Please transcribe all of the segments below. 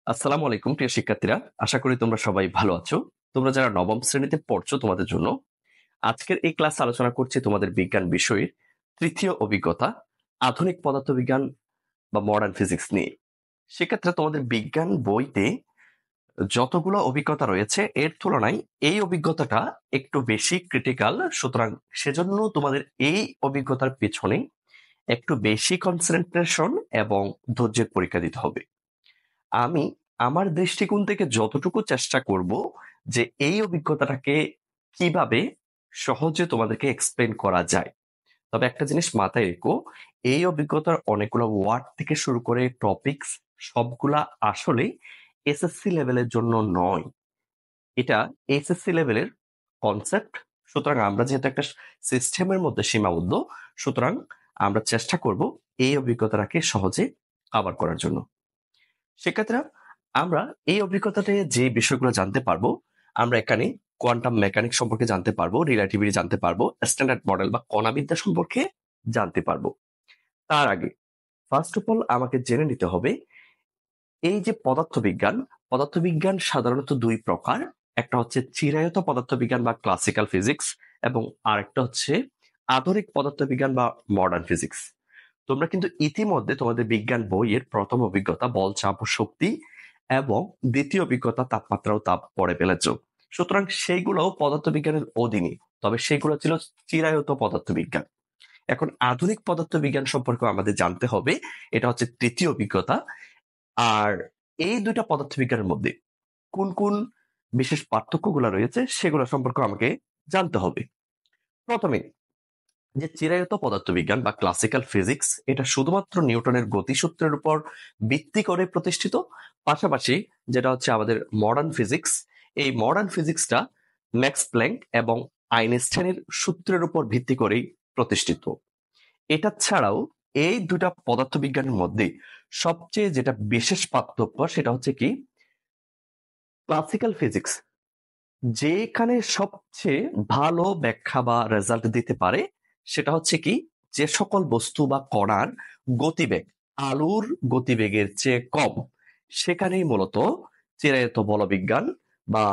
আসসালামু আলাইকুম প্রিয় শিক্ষার্থীরা। আশা করি তোমরা সবাই ভালো আছো। তোমরা যারা নবম শ্রেণীতে পড়ছো তোমাদের জন্য আজকের এই ক্লাস আলোচনা করছি তোমাদের বিজ্ঞান বিষয়ের তৃতীয় অভিজ্ঞতা আধুনিক পদার্থবিজ্ঞান বা মডার্ন ফিজিক্স নিয়ে। সেক্ষেত্রে তোমাদের বিজ্ঞান বইতে যতগুলো অভিজ্ঞতা রয়েছে এর তুলনায় এই অভিজ্ঞতাটা একটু বেশি ক্রিটিক্যাল, সুতরাং সেজন্য তোমাদের এই অভিজ্ঞতার পেছনে একটু বেশি কনসেন্ট্রেশন এবং ধৈর্যের পরীক্ষা দিতে হবে। আমি আমার দৃষ্টিকোণ থেকে যতটুকু চেষ্টা করব যে এই অভিজ্ঞতাটাকে কিভাবে সহজে তোমাদেরকে এক্সপ্লেন করা যায়। তবে একটা জিনিস মাথায় রেখো, এই অভিজ্ঞতার অনেকগুলো ওয়ার্ড থেকে শুরু করে টপিকস সবগুলা আসলে এসএসসি লেভেলের জন্য নয়, এটা এসএসসি লেভেলের কনসেপ্ট। সুতরাং আমরা যেহেতু একটা সিস্টেমের মধ্যে সীমাবদ্ধ, সুতরাং আমরা চেষ্টা করব এই অভিজ্ঞতাটাকে সহজে কভার করার জন্য। সেক্ষেত্রে আমরা এই অভিজ্ঞতাতে যে বিষয়গুলো জানতে পারবো, আমরা এখানে কোয়ান্টাম মেকানিক্স সম্পর্কে জানতে পারবো, রিলেটিভিটি জানতে পারবো, স্ট্যান্ডার্ড মডেল বা কণাবিদ্যা সম্পর্কে জানতে পারবো। তার আগে ফার্স্ট অফ অল আমাকে জেনে নিতে হবে এই যে পদার্থবিজ্ঞান সাধারণত দুই প্রকার। একটা হচ্ছে চিরায়ত পদার্থবিজ্ঞান বা ক্লাসিক্যাল ফিজিক্স, এবং আরেকটা হচ্ছে আধুনিক পদার্থবিজ্ঞান বা মডার্ন ফিজিক্স। তোমরা কিন্তু ইতিমধ্যে তোমাদের বিজ্ঞান বইয়ের প্রথম অভিজ্ঞতা বল, চাপ ও শক্তি এবং দ্বিতীয় অভিজ্ঞতা তাপমাত্রা ও তাপ পড়ে ফেলেছ। সুতরাং সেইগুলোও পদার্থবিজ্ঞানের অধীনে, তবে সেগুলো ছিল চিরায়ত পদার্থবিজ্ঞান। এখন আধুনিক পদার্থবিজ্ঞান সম্পর্কে আমাদের জানতে হবে, এটা হচ্ছে তৃতীয় অভিজ্ঞতা। আর এই দুইটা পদার্থবিজ্ঞানের মধ্যে কোন কোন বিশেষ পার্থক্যগুলো রয়েছে সেগুলো সম্পর্কে আমাকে জানতে হবে। প্রথমে যে চিরায়ত পদার্থবিজ্ঞান বা ক্লাসিক্যাল ফিজিক্স, এটা শুধুমাত্র নিউটনের গতিসূত্রের উপর ভিত্তি করে প্রতিষ্ঠিত। পাশাপাশি যেটা হচ্ছে আমাদের মডার্ন ফিজিক্স, এই মডার্ন ফিজিক্সটা ম্যাক্স প্ল্যাঙ্ক এবং আইনস্টাইনের সূত্রের উপর ভিত্তি করেই প্রতিষ্ঠিত। এটা ছাড়াও এই দুটা পদার্থবিজ্ঞানের মধ্যে সবচেয়ে যেটা বিশেষ পার্থক্য সেটা হচ্ছে কি, ক্লাসিক্যাল ফিজিক্স যেখানে সবচেয়ে ভালো ব্যাখ্যা বা রেজাল্ট দিতে পারে সেটা হচ্ছে কি, যে সকল বস্তু বা কণার গতিবেগ আলোর গতিবেগের চেয়ে কম, সেখানেই মূলত চিরায়ত বলবিজ্ঞান বা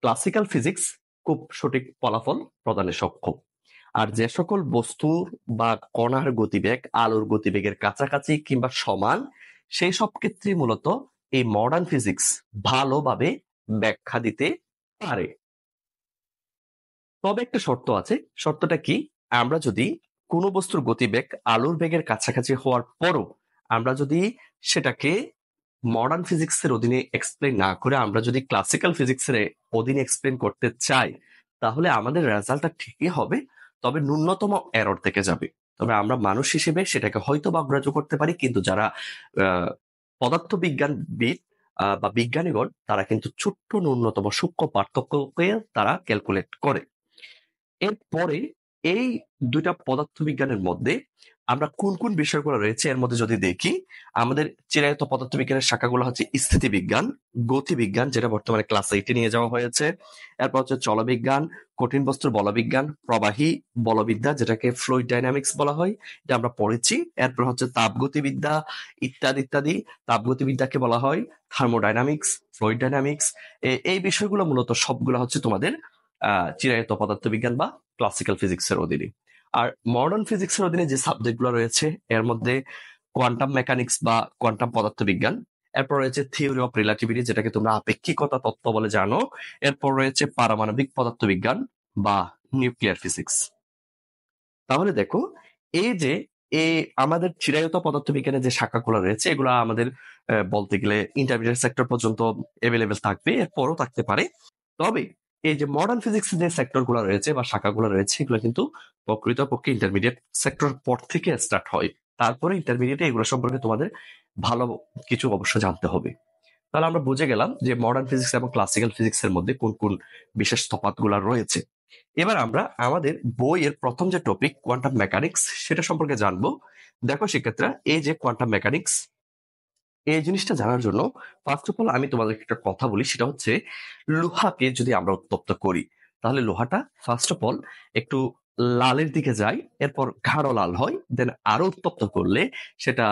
ক্লাসিক্যাল ফিজিক্স খুব সঠিক ফলাফল প্রদানে সক্ষম। আর যে সকল বস্তুর বা কণার গতিবেগ আলোর গতিবেগের কাছাকাছি কিংবা সমান, সেই সব ক্ষেত্রে মূলত এই মডার্ন ফিজিক্স ভালোভাবে ব্যাখ্যা দিতে পারে। তবে একটা শর্ত আছে। শর্তটা কি, আমরা যদি কোনো বস্তুর গতিবেগ আলোর বেগের কাছাকাছি হওয়ার পরও আমরা যদি সেটাকে মডার্ন ফিজিক্সের অধীনে এক্সপ্লেন না করে আমরা যদি ক্লাসিক্যাল ফিজিক্সের অধীনে এক্সপ্লেন করতে চাই, তাহলে আমাদের রেজাল্টটা ঠিকই হবে, তবে ন্যূনতম এরর থেকে যাবে। তবে আমরা মানুষ হিসেবে সেটাকে হয়তো বা অগ্রাহ্য করতে পারি, কিন্তু যারা পদার্থবিজ্ঞানবিদ বা বিজ্ঞানীগণ, তারা কিন্তু ছোট্ট ন্যূনতম সূক্ষ্ম পার্থক্যকে তারা ক্যালকুলেট করে। এরপরে এই দুইটা পদার্থবিজ্ঞানের মধ্যে আমরা কোন কোন বিষয়গুলো রয়েছে এর মধ্যে যদি দেখি, আমাদের চিরায়ত পদার্থবিজ্ঞানের শাখাগুলো হচ্ছে স্থিতিবিজ্ঞান, গতিবিজ্ঞান যেটা বর্তমানে ক্লাস 8 নিয়ে যাওয়া হয়েছে, এরপর হচ্ছে চলবিজ্ঞান, কঠিন বস্তুর বলবিজ্ঞান, প্রবাহী বলবিদ্যা যেটাকে ফ্লুইড ডাইনামিক্স বলা হয়, এটা আমরা পড়েছি। এরপর হচ্ছে তাপগতিবিদ্যা ইত্যাদি ইত্যাদি। তাপগতিবিদ্যাকে বলা হয় থার্মোডাইনামিক্স, ফ্লুইড ডাইনামিক্স। এই বিষয়গুলো মূলত সবগুলো হচ্ছে তোমাদের চিরায়ত পদার্থবিজ্ঞান বা ক্লাসিক্যাল ফিজিক্সের অধীনে। আর মডার্ন ফিজিক্সের অধীনে যে সাবজেক্টগুলো রয়েছে এর মধ্যে কোয়ান্টাম মেকানিক্স বা কোয়ান্টাম পদার্থবিজ্ঞান, এরপর রয়েছে থিওরি অফ রিলেটিভিটি যেটাকে তোমরা আপেক্ষিকতা তত্ত্ব বলে জানো, এরপর রয়েছে পারমাণবিক পদার্থবিজ্ঞান বা নিউক্লিয়ার ফিজিক্স। তাহলে দেখো, এই যে আমাদের চিরায়ত পদার্থবিজ্ঞানের যে শাখাগুলো রয়েছে এগুলো আমাদের বলতে গেলে ইন্টারমিডিয়েট সেক্টর পর্যন্ত এভেলেবেল থাকবে, এরপরও থাকতে পারে। তবে এই যে মডার্ন ফিজিক্স যে সেক্টর গুলো রয়েছে বা শাখাগুলো রয়েছে এগুলো কিন্তু প্রকৃতপক্ষে ইন্টারমিডিয়েট সেক্টর পর থেকে স্টার্ট হয়। তারপরে ইন্টারমিডিয়েটে এগুলো সম্পর্কে তোমাদের ভালো কিছু অবশ্য জানতে হবে। তাহলে আমরা বুঝে গেলাম যে মডার্ন ফিজিক্স এবং ক্লাসিক্যাল ফিজিক্স এর মধ্যে কোন কোন বিশেষ তফাৎগুলো রয়েছে। এবার আমরা আমাদের বইয়ের প্রথম যে টপিক কোয়ান্টাম মেকানিক্স সেটা সম্পর্কে জানবো। দেখো শিক্ষার্থীরা, এই যে কোয়ান্টাম মেকানিক্স, এই জিনিসটা জানার জন্য ফার্স্ট অফ অল আমি তোমাদেরকে একটা কথা বলি, সেটা হচ্ছে লোহাকে যদি আমরা উত্তপ্ত করি তাহলে লোহাটা ফার্স্ট অফ অল একটু লালের দিকে যায়, এরপর গাঢ় লাল হয়, দেন আরো উত্তপ্ত করলে সেটা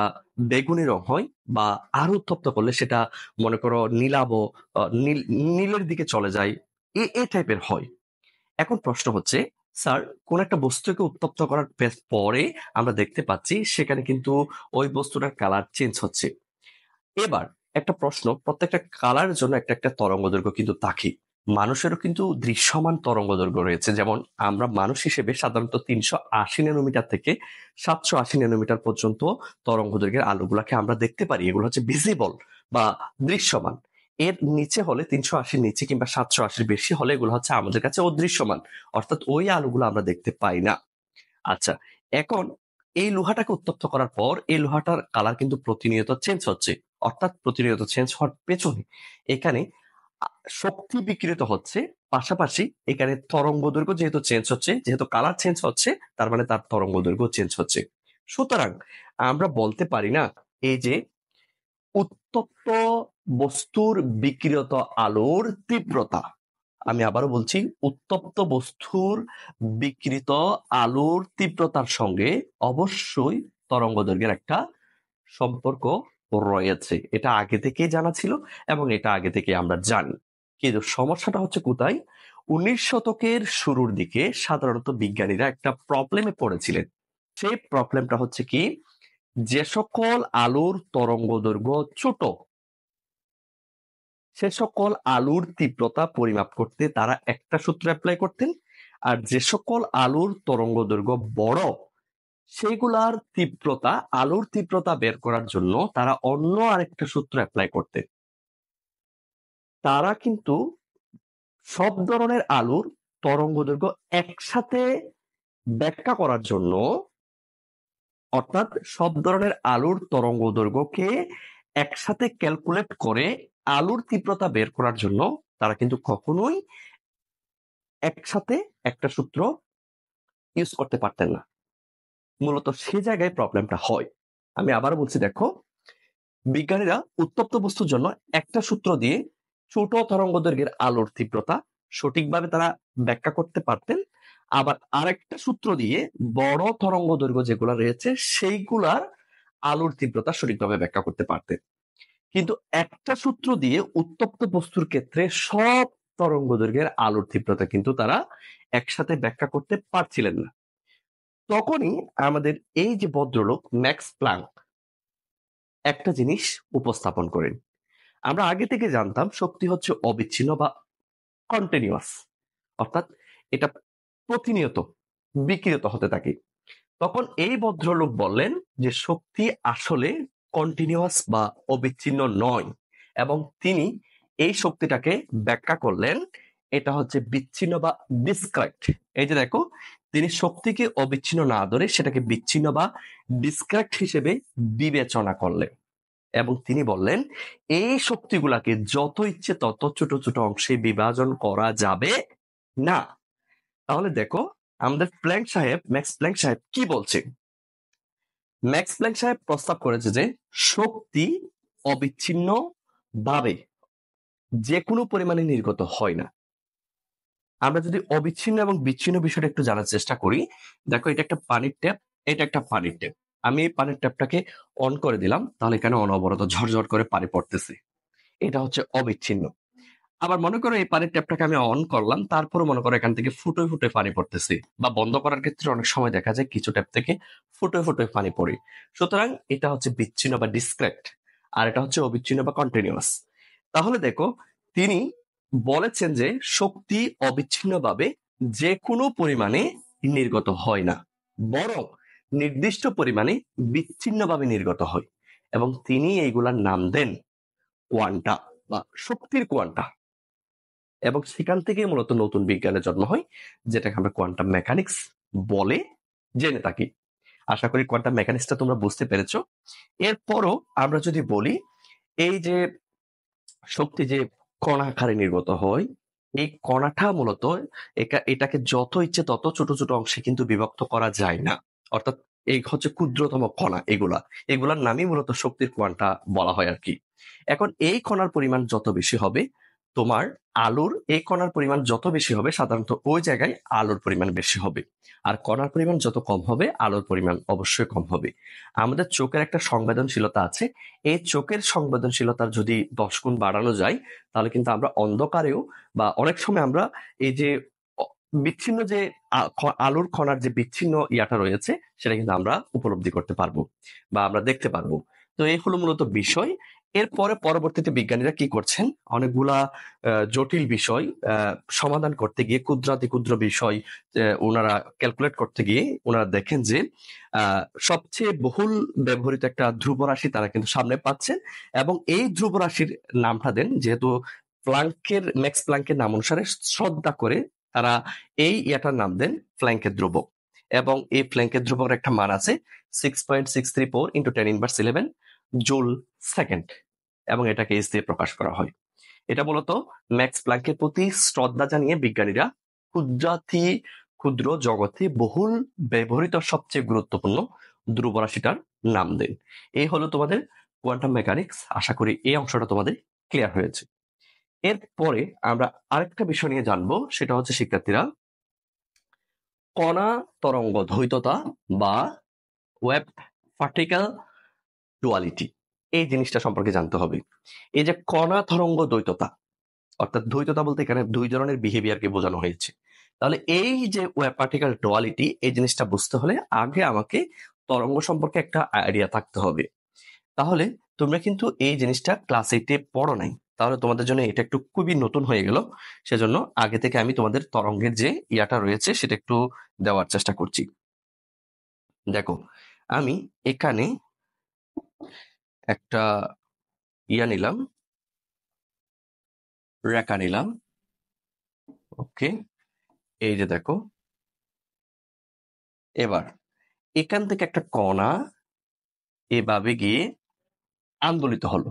বেগুনি রং হয়, বা আরো উত্তপ্ত করলে সেটা মনে করো নীলাভ, নীলের দিকে চলে যায়, এই টাইপের হয়। এখন প্রশ্ন হচ্ছে, স্যার, কোন একটা বস্তুকে উত্তপ্ত করার পরে আমরা দেখতে পাচ্ছি সেখানে কিন্তু ওই বস্তুটার কালার চেঞ্জ হচ্ছে। এবার একটা প্রশ্ন, প্রত্যেকটা কালারের জন্য একটা একটা তরঙ্গ দৈর্ঘ্য কিন্তু থাকে। মানুষেরও কিন্তু দৃশ্যমান তরঙ্গ দৈর্ঘ্য রয়েছে। যেমন আমরা মানুষ হিসেবে সাধারণত 380 ন্যানোমিটার থেকে 780 ন্যানোমিটার পর্যন্ত তরঙ্গ দৈর্ঘ্যের আলোগুলাকে আমরা দেখতে পারি। এগুলো হচ্ছে ভিজিবল বা দৃশ্যমান। এর নিচে হলে 380 নিচে কিংবা 780 বেশি হলে এগুলো হচ্ছে আমাদের কাছে অদৃশ্যমান, অর্থাৎ ওই আলোগুলো আমরা দেখতে পাই না। আচ্ছা, এখন এই লোহাটাকে উত্তপ্ত করার পর এই লোহাটার কালার কিন্তু প্রতিনিয়ত চেঞ্জ হচ্ছে, অর্থাৎ প্রতিনিয়ত চেঞ্জ হওয়ার পেছনে এখানে শক্তি বিকিরিত হচ্ছে, পাশাপাশি এখানে তরঙ্গ দৈর্ঘ্য যেহেতু চেঞ্জ হচ্ছে, যেহেতু কালার চেঞ্জ হচ্ছে, তার মানে তার তরঙ্গ দৈর্ঘ্য চেঞ্জ হচ্ছে। সুতরাং আমরা বলতে পারি না এই যে উত্তপ্ত বস্তুর বিকিরিত আলোর তীব্রতা, আমি আবারও বলছি, উত্তপ্ত বস্তুর বিকৃত আলোর তীব্রতার সঙ্গে অবশ্যই তরঙ্গ দৈর্ঘ্যের একটা সম্পর্ক রয়েছে। এটা আগে থেকেই জানা ছিল এবং এটা আগে থেকে আমরা জানি। কিন্তু সমস্যাটা হচ্ছে কোথায়? 19 শতকের শুরুর দিকে সাধারণত বিজ্ঞানীরা একটা প্রবলেমে পড়েছিলেন। সেই প্রবলেমটা হচ্ছে কি, যে সকল আলোর তরঙ্গ দৈর্ঘ্য ছোট, সে সকল আলোর তীব্রতা পরিমাপ করতে তারা একটা সূত্র অ্যাপ্লাই করতেন, আর যে সকল আলোর তরঙ্গ দৈর্ঘ্য বড়, সেগুলার তীব্রতা, আলোর তীব্রতা বের করার জন্য তারা অন্য আরেকটা সূত্র অ্যাপ্লাই করতেন। তারা কিন্তু সব ধরনের আলোর তরঙ্গ দৈর্ঘ্য একসাথে ব্যাখ্যা করার জন্য, অর্থাৎ সব ধরনের আলোর তরঙ্গ দৈর্ঘ্যকে একসাথে ক্যালকুলেট করে আলোর তীব্রতা বের করার জন্য তারা কিন্তু কখনোই একসাথে একটা সূত্র ইউজ করতে পারতেন না। মূলত সে জায়গায় প্রবলেমটা হয়। আমি আবারও বলছি, দেখো, বিজ্ঞানীরা উত্তপ্ত বস্তুর জন্য একটা সূত্র দিয়ে ছোট তরঙ্গ দৈর্ঘ্যের আলোর তীব্রতা সঠিকভাবে তারা ব্যাখ্যা করতে পারতেন, আবার আরেকটা সূত্র দিয়ে বড় তরঙ্গ দৈর্ঘ্য যেগুলো রয়েছে সেইগুলার আলোর তীব্রতা সঠিকভাবে ব্যাখ্যা করতে পারতেন। কিন্তু একটা সূত্র দিয়ে উত্তপ্ত বস্তুর ক্ষেত্রে সব তরঙ্গ দৈর্ঘ্যের আলোর তীব্রতা কিন্তু তারা একসাথে ব্যাখ্যা করতে পারছিলেন না। তখনই আমাদের এই যে ভদ্রলোক ম্যাক্স প্লাঙ্ক একটা জিনিস উপস্থাপন করেন। আমরা আগে থেকে জানতাম শক্তি হচ্ছে অবিচ্ছিন্ন বা কন্টিনিউয়াস, অর্থাৎ এটা প্রতিনিয়ত বিকিরিত হতে থাকে। তখন এই ভদ্রলোক বললেন যে শক্তি আসলে কন্টিনিউয়াস বা অবিচ্ছিন্ন নয়, এবং তিনি এই শক্তিটাকে ব্যাখ্যা করলেন এটা হচ্ছে বিচ্ছিন্ন বা ডিসক্রাইট। এই যে দেখো, তিনি শক্তিকে অবিচ্ছিন্ন না ধরে সেটাকে বিচ্ছিন্ন বা ডিসক্রাইট হিসেবে বিবেচনা করলেন, এবং তিনি বললেন এই শক্তিগুলাকে যত ইচ্ছে তত ছোট ছোট অংশে বিভাজন করা যাবে না। তাহলে দেখো, আমাদের ম্যাক্স প্ল্যাঙ্ক সাহেব কি বলছে? ম্যাক্স প্ল্যাঙ্ক সাহেব প্রস্তাব করেছে যে শক্তি অবিচ্ছিন্ন ভাবে যে কোনো পরিমাণে নির্গত হয় না। আমরা যদি অবিচ্ছিন্ন এবং বিচ্ছিন্ন বিষয়টা একটু জানার চেষ্টা করি, দেখো, এটা একটা পানির ট্যাপ, এটা একটা পানির ট্যাপ। আমি এই পানির ট্যাপটাকে অন করে দিলাম, তাহলে এখানে অনবরত ঝরঝর করে পানি পড়তেছে, এটা হচ্ছে অবিচ্ছিন্ন। আবার মনে করো এই পানির ট্যাপটাকে আমি অন করলাম, তারপরে মনে করো এখান থেকে ফুটে ফুটে পানি পড়তেছে, বা বন্ধ করার ক্ষেত্রে অনেক সময় দেখা যায় কিছু ট্যাপ থেকে ফুটে ফুটে পানি পড়ে। সুতরাং এটা হচ্ছে বিচ্ছিন্ন বা ডিসক্রেট, আর এটা হচ্ছে অবিচ্ছিন্ন বা কন্টিনিউয়াস। তাহলে দেখো, তিনি বলেছেন যে শক্তি অবিচ্ছিন্নভাবে যে কোনো পরিমাণে নির্গত হয় না, বরং নির্দিষ্ট পরিমাণে বিচ্ছিন্নভাবে নির্গত হয়, এবং তিনি এইগুলার নাম দেন কোয়ান্টা বা শক্তির কোয়ান্টা। এবং সেখান থেকে মূলত নতুন বিজ্ঞানের জন্ম হয়, যেটাকে আমরা কোয়ান্টাম মেকানিক্স বলে জেনে থাকি। আশা করি কোয়ান্টাম মেকানিক্সটা তোমরা বুঝতে পেরেছো। এরপরও আমরা যদি বলি, এই যে শক্তি যে কণা আকারে নির্গত হয়, এই কণাটা মূলত এটাকে যত ইচ্ছে তত ছোট ছোট অংশে কিন্তু বিভক্ত করা যায় না, অর্থাৎ এই হচ্ছে ক্ষুদ্রতম কণা। এগুলার নামই মূলত শক্তির কোয়ান্টা বলা হয় আর কি। এখন এই কণার পরিমাণ যত বেশি হবে তোমার আলুর এই কণার পরিমাণ যত বেশি হবে সাধারণত ওই জায়গায় আলোর পরিমাণ বেশি হবে, আর কণার পরিমাণ যত কম হবে আলোর পরিমাণ অবশ্যই কম হবে। আমাদের চোখের একটা সংবেদনশীলতা আছে, এই চোখের সংবেদনশীলতার যদি 10 গুণ বাড়ানো যায় তাহলে কিন্তু আমরা অন্ধকারেও বা অনেক সময় আমরা এই যে বিচ্ছিন্ন যে আলোর কণার যে বিচ্ছিন্ন ইয়াটা রয়েছে সেটা কিন্তু আমরা উপলব্ধি করতে পারবো বা আমরা দেখতে পারবো। তো এই হলো মূলত বিষয়। এরপরে পরবর্তীতে বিজ্ঞানীরা কি করছেন, অনেকগুলা জটিল বিষয় সমাধান করতে গিয়ে, ক্ষুদ্রাতি ক্ষুদ্র বিষয় ওনারা ক্যালকুলেট করতে গিয়ে ওনারা দেখেন যে সবচেয়ে বহুল ব্যবহৃত একটা ধ্রুব রাশি তারা কিন্তু সামনে পাচ্ছেন, এবং এই ধ্রুব রাশির নামটা দেন, যেহেতু ম্যাক্স প্ল্যাঙ্কের নাম অনুসারে শ্রদ্ধা করে তারা এই ইয়াটার নাম দেন প্ল্যাঙ্কের ধ্রুবক। এবং এই প্ল্যাঙ্কের ধ্রুবকের একটা মান আছে 6.634 × 10⁻11 জুল সেকেন্ড, এবং এটাকে এস দিয়ে প্রকাশ করা হয়। এটা মূলত ম্যাক্স প্ল্যাঙ্কের প্রতি শ্রদ্ধা জানিয়ে বিজ্ঞানীরা ক্ষুদ্রাতি ক্ষুদ্র জগতে বহুল ব্যবহৃত সবচেয়ে গুরুত্বপূর্ণ ধ্রুব রাশিটার নাম দেন। এই হলো তোমাদের কোয়ান্টাম মেকানিক্স। আশা করি এই অংশটা তোমাদের ক্লিয়ার হয়েছে। এরপরে আমরা আরেকটা বিষয় নিয়ে জানবো, সেটা হচ্ছে শিক্ষার্থীরা কণা তরঙ্গ দ্বৈততা বা ওয়েভ পার্টিকেল ডুয়ালিটি, এই জিনিসটা সম্পর্কে জানতে হবে। এই যে কণা তরঙ্গ দ্বৈততা, অর্থাৎ দ্বৈততা বলতে এখানে দুই ধরনের বিহেভিয়ারকে বোঝানো হয়েছে। তাহলে এই যে ওয়েভ পার্টিকেল ডুয়ালিটি, এই জিনিসটা বুঝতে হলে আগে আমাকে তরঙ্গ সম্পর্কে একটা আইডিয়া থাকতে হবে। তাহলে তোমরা কিন্তু এই জিনিসটা ক্লাস 8-এ পড়ো নাই, তাহলে তোমাদের জন্য এটা একটু খুবই নতুন হয়ে গেল। সেজন্য আগে থেকে আমি তোমাদের তরঙ্গের যে ইয়াটা রয়েছে সেটা একটু দেওয়ার চেষ্টা করছি। দেখো, আমি এখানে একটা ইয়া নিলাম, রেখা নিলাম। ওকে, এই যে দেখো, এবার এখান থেকে একটা কণা এভাবে গিয়ে আন্দোলিত হলো।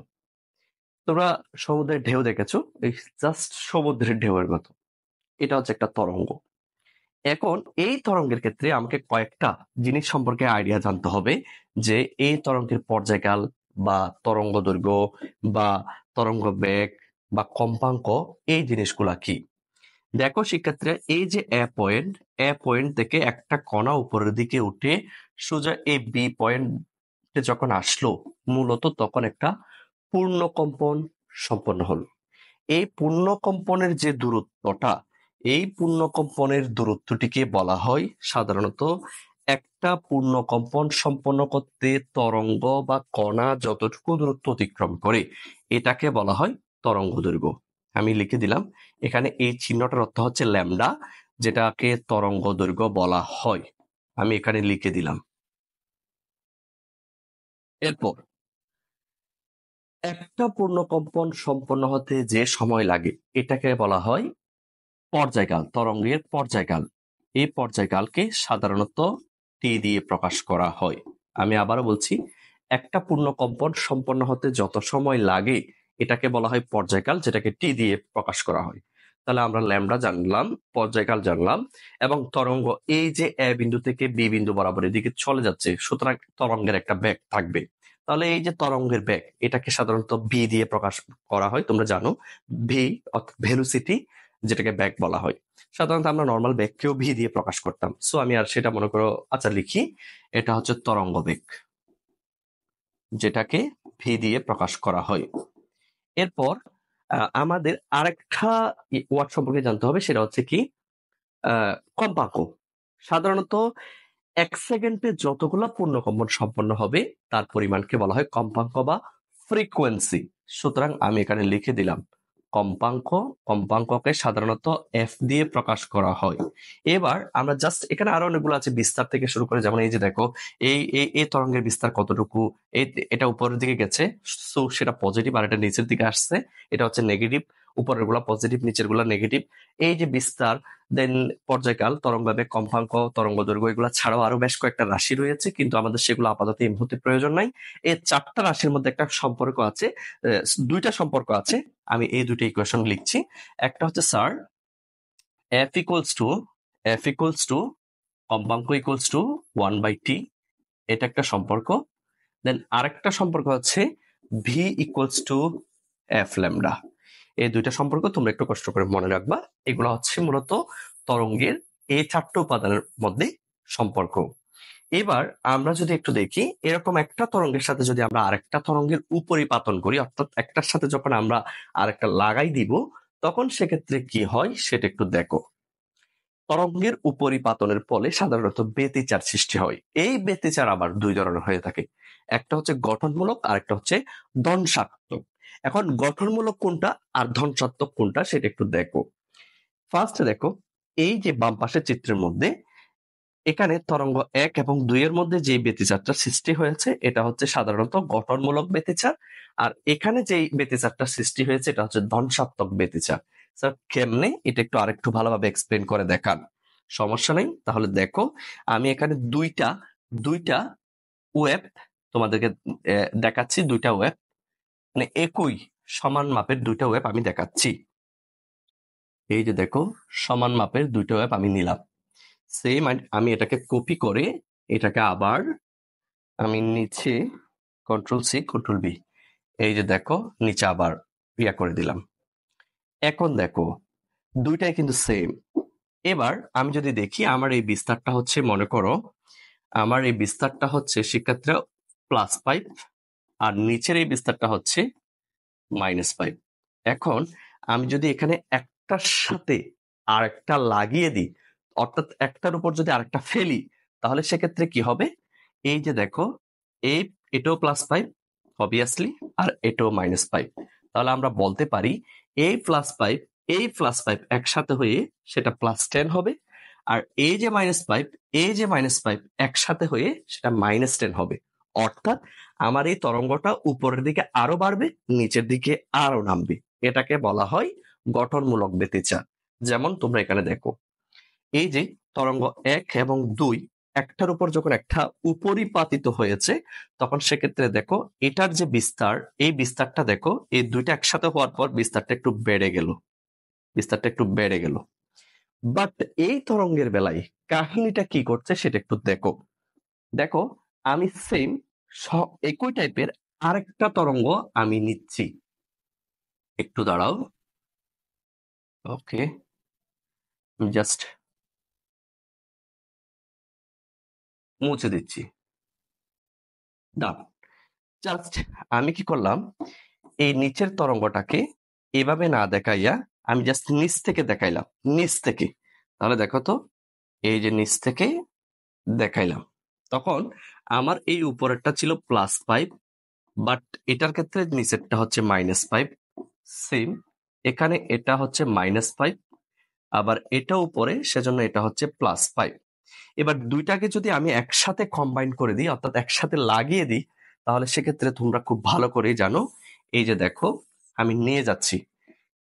তোমরা সমুদ্রের ঢেউ দেখেছো, এই জাস্ট সমুদ্রের ঢেউয়ের মতো। এটা হচ্ছে একটা তরঙ্গ। এখন এই তরঙ্গের ক্ষেত্রে আমাকে কয়েকটা জিনিস সম্পর্কে আইডিয়া জানতে হবে, যে এই তরঙ্গের পর্যায়কাল বা তরঙ্গ দৈর্ঘ্য বা তরঙ্গ বেগ বা কম্পাঙ্ক, এই জিনিসগুলা কি। দেখো শিক্ষার্থীরা, এই যে এ পয়েন্ট থেকে একটা কণা উপরের দিকে উঠে সোজা এই বি পয়েন্টে যখন আসলো, মূলত তখন একটা পূর্ণকম্পন সম্পন্ন হলো। এই পূর্ণকম্পনের যে দূরত্বটা, এই পূর্ণকম্পনের দূরত্বটিকে বলা হয় সাধারণত, একটা পূর্ণকম্পন সম্পন্ন করতে তরঙ্গ বা কণা যতটুকু দূরত্ব অতিক্রম করে এটাকে বলা হয় তরঙ্গ দৈর্ঘ্য। আমি লিখে দিলাম এখানে, এই চিহ্নটার অর্থ হচ্ছে ল্যামডা, যেটাকে তরঙ্গ দৈর্ঘ্য বলা হয়। আমি এখানে লিখে দিলাম। এরপর একটা পূর্ণকম্পন সম্পন্ন হতে যে সময় লাগে এটাকে বলা হয় পর্যায়কাল, তরঙ্গের পর্যায়কাল। এই পর্যায়কালকে সাধারণত টি দিয়ে প্রকাশ করা হয়। আমি আবারও বলছি, একটা পূর্ণকম্পন সম্পন্ন হতে যত সময় লাগে এটাকে বলা হয় পর্যায়কাল, যেটাকে টি দিয়ে প্রকাশ করা হয়। তাহলে আমরা ল্যামডা জানলাম, পর্যায়কাল জানলাম, এবং তরঙ্গ এই যে এ বিন্দু থেকে বি বিন্দু বরাবর এদিকে চলে যাচ্ছে, সুতরাং তরঙ্গের একটা বেগ থাকবে। তাহলে এই যে তরঙ্গের বেগ, এটাকে সাধারণত ভি দিয়ে প্রকাশ করা হয়। তোমরা জানো ভি অর্থাৎ ভেলোসিটি, যেটাকে বেগ বলা হয়। সাধারণত আমরা নর্মাল বেগকেও ভি দিয়ে প্রকাশ করতাম। সো আমি আর সেটা মনে করো, আচ্ছা লিখি, এটা হচ্ছে তরঙ্গ বেগ, যেটাকে ভি দিয়ে প্রকাশ করা হয়। এরপর আমাদের আরেকটা ওয়ার্ড সম্পর্কে জানতে হবে, সেটা হচ্ছে কি কম্পাঙ্ক। সাধারণত 1 সেকেন্ডে যতগুলা পূর্ণকম্পন সম্পন্ন হবে তার পরিমাণকে বলা হয় কম্পাঙ্ক বা ফ্রিকোয়েন্সি। সুতরাং আমি এখানে লিখে দিলাম কম্পাঙ্ক। কম্পাঙ্ককে সাধারণত এফ দিয়ে প্রকাশ করা হয়। এবার আমরা জাস্ট এখানে আরো অনেকগুলো আছে বিস্তার থেকে শুরু করে, যেমন এই যে দেখো, এই তরঙ্গের বিস্তার কতটুকু, এটা উপরের দিকে গেছে, সো সেটা পজিটিভ, আর এটা নিচের দিকে আসছে, এটা হচ্ছে নেগেটিভ। উপরের গুলা পজিটিভ, নিচের গুলা নেগেটিভ। এই যে বিস্তার, দেন পর্যায়কাল, তরঙ্গ বেগ, কম্পাঙ্ক, তরঙ্গ দৈর্ঘ্য, এগুলো ছাড়াও আরো বেশ কয়েকটা রাশি রয়েছে, কিন্তু আমাদের সেগুলো আপাতত এই মুহূর্তে প্রয়োজন নাই। এই 4টা রাশির মধ্যে একটা সম্পর্ক আছে, 2টা সম্পর্ক আছে। আমি এই 2টা ইকুয়েশন লিখছি। একটা হচ্ছে স্যার এফ ইকুয়ালস টু কম্পাঙ্ক ইকুয়ালস টু 1/t, এটা একটা সম্পর্ক। দেন আরেকটা সম্পর্ক হচ্ছে V equals to F lambda. এই দুইটা সম্পর্ক তোমরা একটু কষ্ট করে মনে রাখবা। এগুলো হচ্ছে মূলত তরঙ্গের এই 4টা উপাদানের মধ্যে সম্পর্ক। এবার আমরা যদি একটু দেখি, এরকম একটা তরঙ্গের সাথে যদি আমরা আরেকটা তরঙ্গের উপরিপাতন করি, অর্থাৎ একটার সাথে যখন আমরা আরেকটা লাগাই দিব, তখন সেক্ষেত্রে কি হয় সেটা একটু দেখো। তরঙ্গের উপরিপাতনের ফলে সাধারণত ব্যতিচার সৃষ্টি হয়। এই ব্যতিচার আবার দুই ধরনের হয়ে থাকে, একটা হচ্ছে গঠনমূলক আর একটা হচ্ছে ধ্বংসাত্মক। এখন গঠনমূলক কোনটা আর ধ্বংসাত্মক কোনটা সেটা একটু দেখো। ফার্স্ট দেখো, এই যে বাম পাশের চিত্রের মধ্যে এখানে তরঙ্গ 1 এবং 2 এর মধ্যে যে ব্যতিচারটা সৃষ্টি হয়েছে এটা হচ্ছে সাধারণত গঠনমূলক ব্যতিচার, আর এখানে যে ব্যতিচারটা সৃষ্টি হয়েছে এটা হচ্ছে ধ্বংসাত্মক ব্যতিচার। স্যার কেমনে, এটা একটু আরেকটু ভালোভাবে এক্সপ্লেন করে দেখান। সমস্যা নেই, তাহলে দেখো আমি এখানে দুইটা দুইটা ওয়েব তোমাদেরকে দেখাচ্ছি, দুইটা ওয়েব মানে একই সমান মাপের দুইটা ওয়েব আমি দেখাচ্ছি। এই যে দেখো, সমান মাপের দুইটা ওয়েব আমি নিলাম, সেম আমি এটাকে কপি করে এটাকে আবার আমি নিচে কন্ট্রোল-C কন্ট্রোল-V, এই যে দেখো নিচে আবার ইয়া করে দিলাম। এখন দেখো দুইটাই কিন্তু সেম। এবার আমি যদি দেখি আমার এই বিস্তারটা হচ্ছে, মনে করো আমার এই বিস্তারটা হচ্ছে শিক্ষার্থীরা +5 আর নিচের এই বিস্তারটা হচ্ছে -5। এখন আমি যদি এখানে একটার সাথে আরেকটা লাগিয়ে দিই, অর্থাৎ একটার উপর যদি আরেকটা ফেলি, তাহলে সেক্ষেত্রে কি হবে, এই যে দেখো এটাও +5 অবভিয়াসলি, আর এটাও -5। তাহলে আমরা বলতে পারি এই +5 এই +5 একসাথে হয়ে সেটা +10 হবে, আর এই যে -5 এই যে -5 একসাথে হয়ে সেটা -10 হবে। অর্থাৎ আমার এই তরঙ্গটা উপরের দিকে আরো বাড়বে, নিচের দিকে আরো নামবে। এটাকে বলা হয় গঠনমূলক ব্যতিচার। যেমন তোমরা এখানে দেখো, এই যে তরঙ্গ 1 এবং 2 একটার উপর যখন একটা উপরিপাতিত হয়েছে, তখন সেক্ষেত্রে দেখো এটার যে বিস্তার, এই বিস্তারটা দেখো এই দুইটা একসাথে হওয়ার পর বিস্তারটা একটু বেড়ে গেল, বিস্তারটা একটু বেড়ে গেল। বাট এই তরঙ্গের বেলায় কাহিনীটা কি করছে সেটা একটু দেখো। দেখো আমি সেম একই টাইপের আরেকটা তরঙ্গ আমি নিচ্ছি, একটু দাঁড়াও, ওকে জাস্ট মুছে দিচ্ছি, ডান। জাস্ট আমি কি করলাম, এই নিচের তরঙ্গটাকে এভাবে না দেখাইয়া আমি জাস্ট নিচ থেকে দেখাইলাম, নিচ থেকে। তাহলে দেখো তো, এই যে নিচ থেকে দেখাইলাম, তখন আমার এই উপরেরটা ছিল +5, বাট এটার ক্ষেত্রে নিচেরটা হচ্ছে -5। সেম এখানে এটা হচ্ছে -5, আবার এটা উপরে, সেজন্য এটা হচ্ছে +5। এবার দুইটাকে যদি আমি একসাথে কম্বাইন করে দিই, অর্থাৎ একসাথে লাগিয়ে দিই, তাহলে সেক্ষেত্রে তোমরা খুব ভালো করেই জানো, এই যে দেখো আমি নিয়ে যাচ্ছি,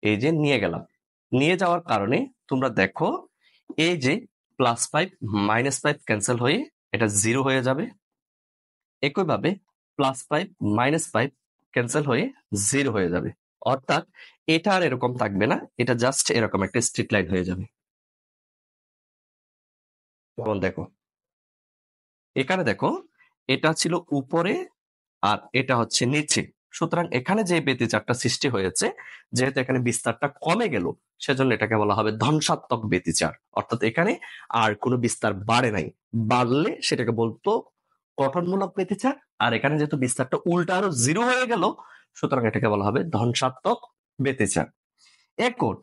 এই যে নিয়ে গেলাম, নিয়ে যাওয়ার কারণে তোমরা দেখো এই যে +5 -5 ক্যান্সেল হয়ে এটা 0 হয়ে যাবে, একইভাবে +5 -5 ক্যান্সেল হয়ে 0 হয়ে যাবে। অর্থাৎ এটা আর এরকম থাকবে না, এটা জাস্ট এরকম একটা স্ট্রেট লাইন হয়ে যাবে। যেমন দেখো এখানে দেখো, এটা ছিল উপরে আর এটা হচ্ছে নিচে, সুতরাং এখানে যে ব্যতিচারটা সৃষ্টি হয়েছে, যেহেতু এখানে বিস্তারটা কমে গেল, সেজন্য এটাকে বলা হবে ধ্বংসাত্মক ব্যতিচার। অর্থাৎ এখানে আর কোনো বিস্তার বাড়ে নাই, বাড়লে সেটাকে বলতো গঠনমূলক ব্যতিচার, আর এখানে যেহেতু বিস্তারটা উল্টা আরো 0 হয়ে গেল, সুতরাং এটাকে বলা হবে ধ্বংসাত্মক ব্যতিচার। এখন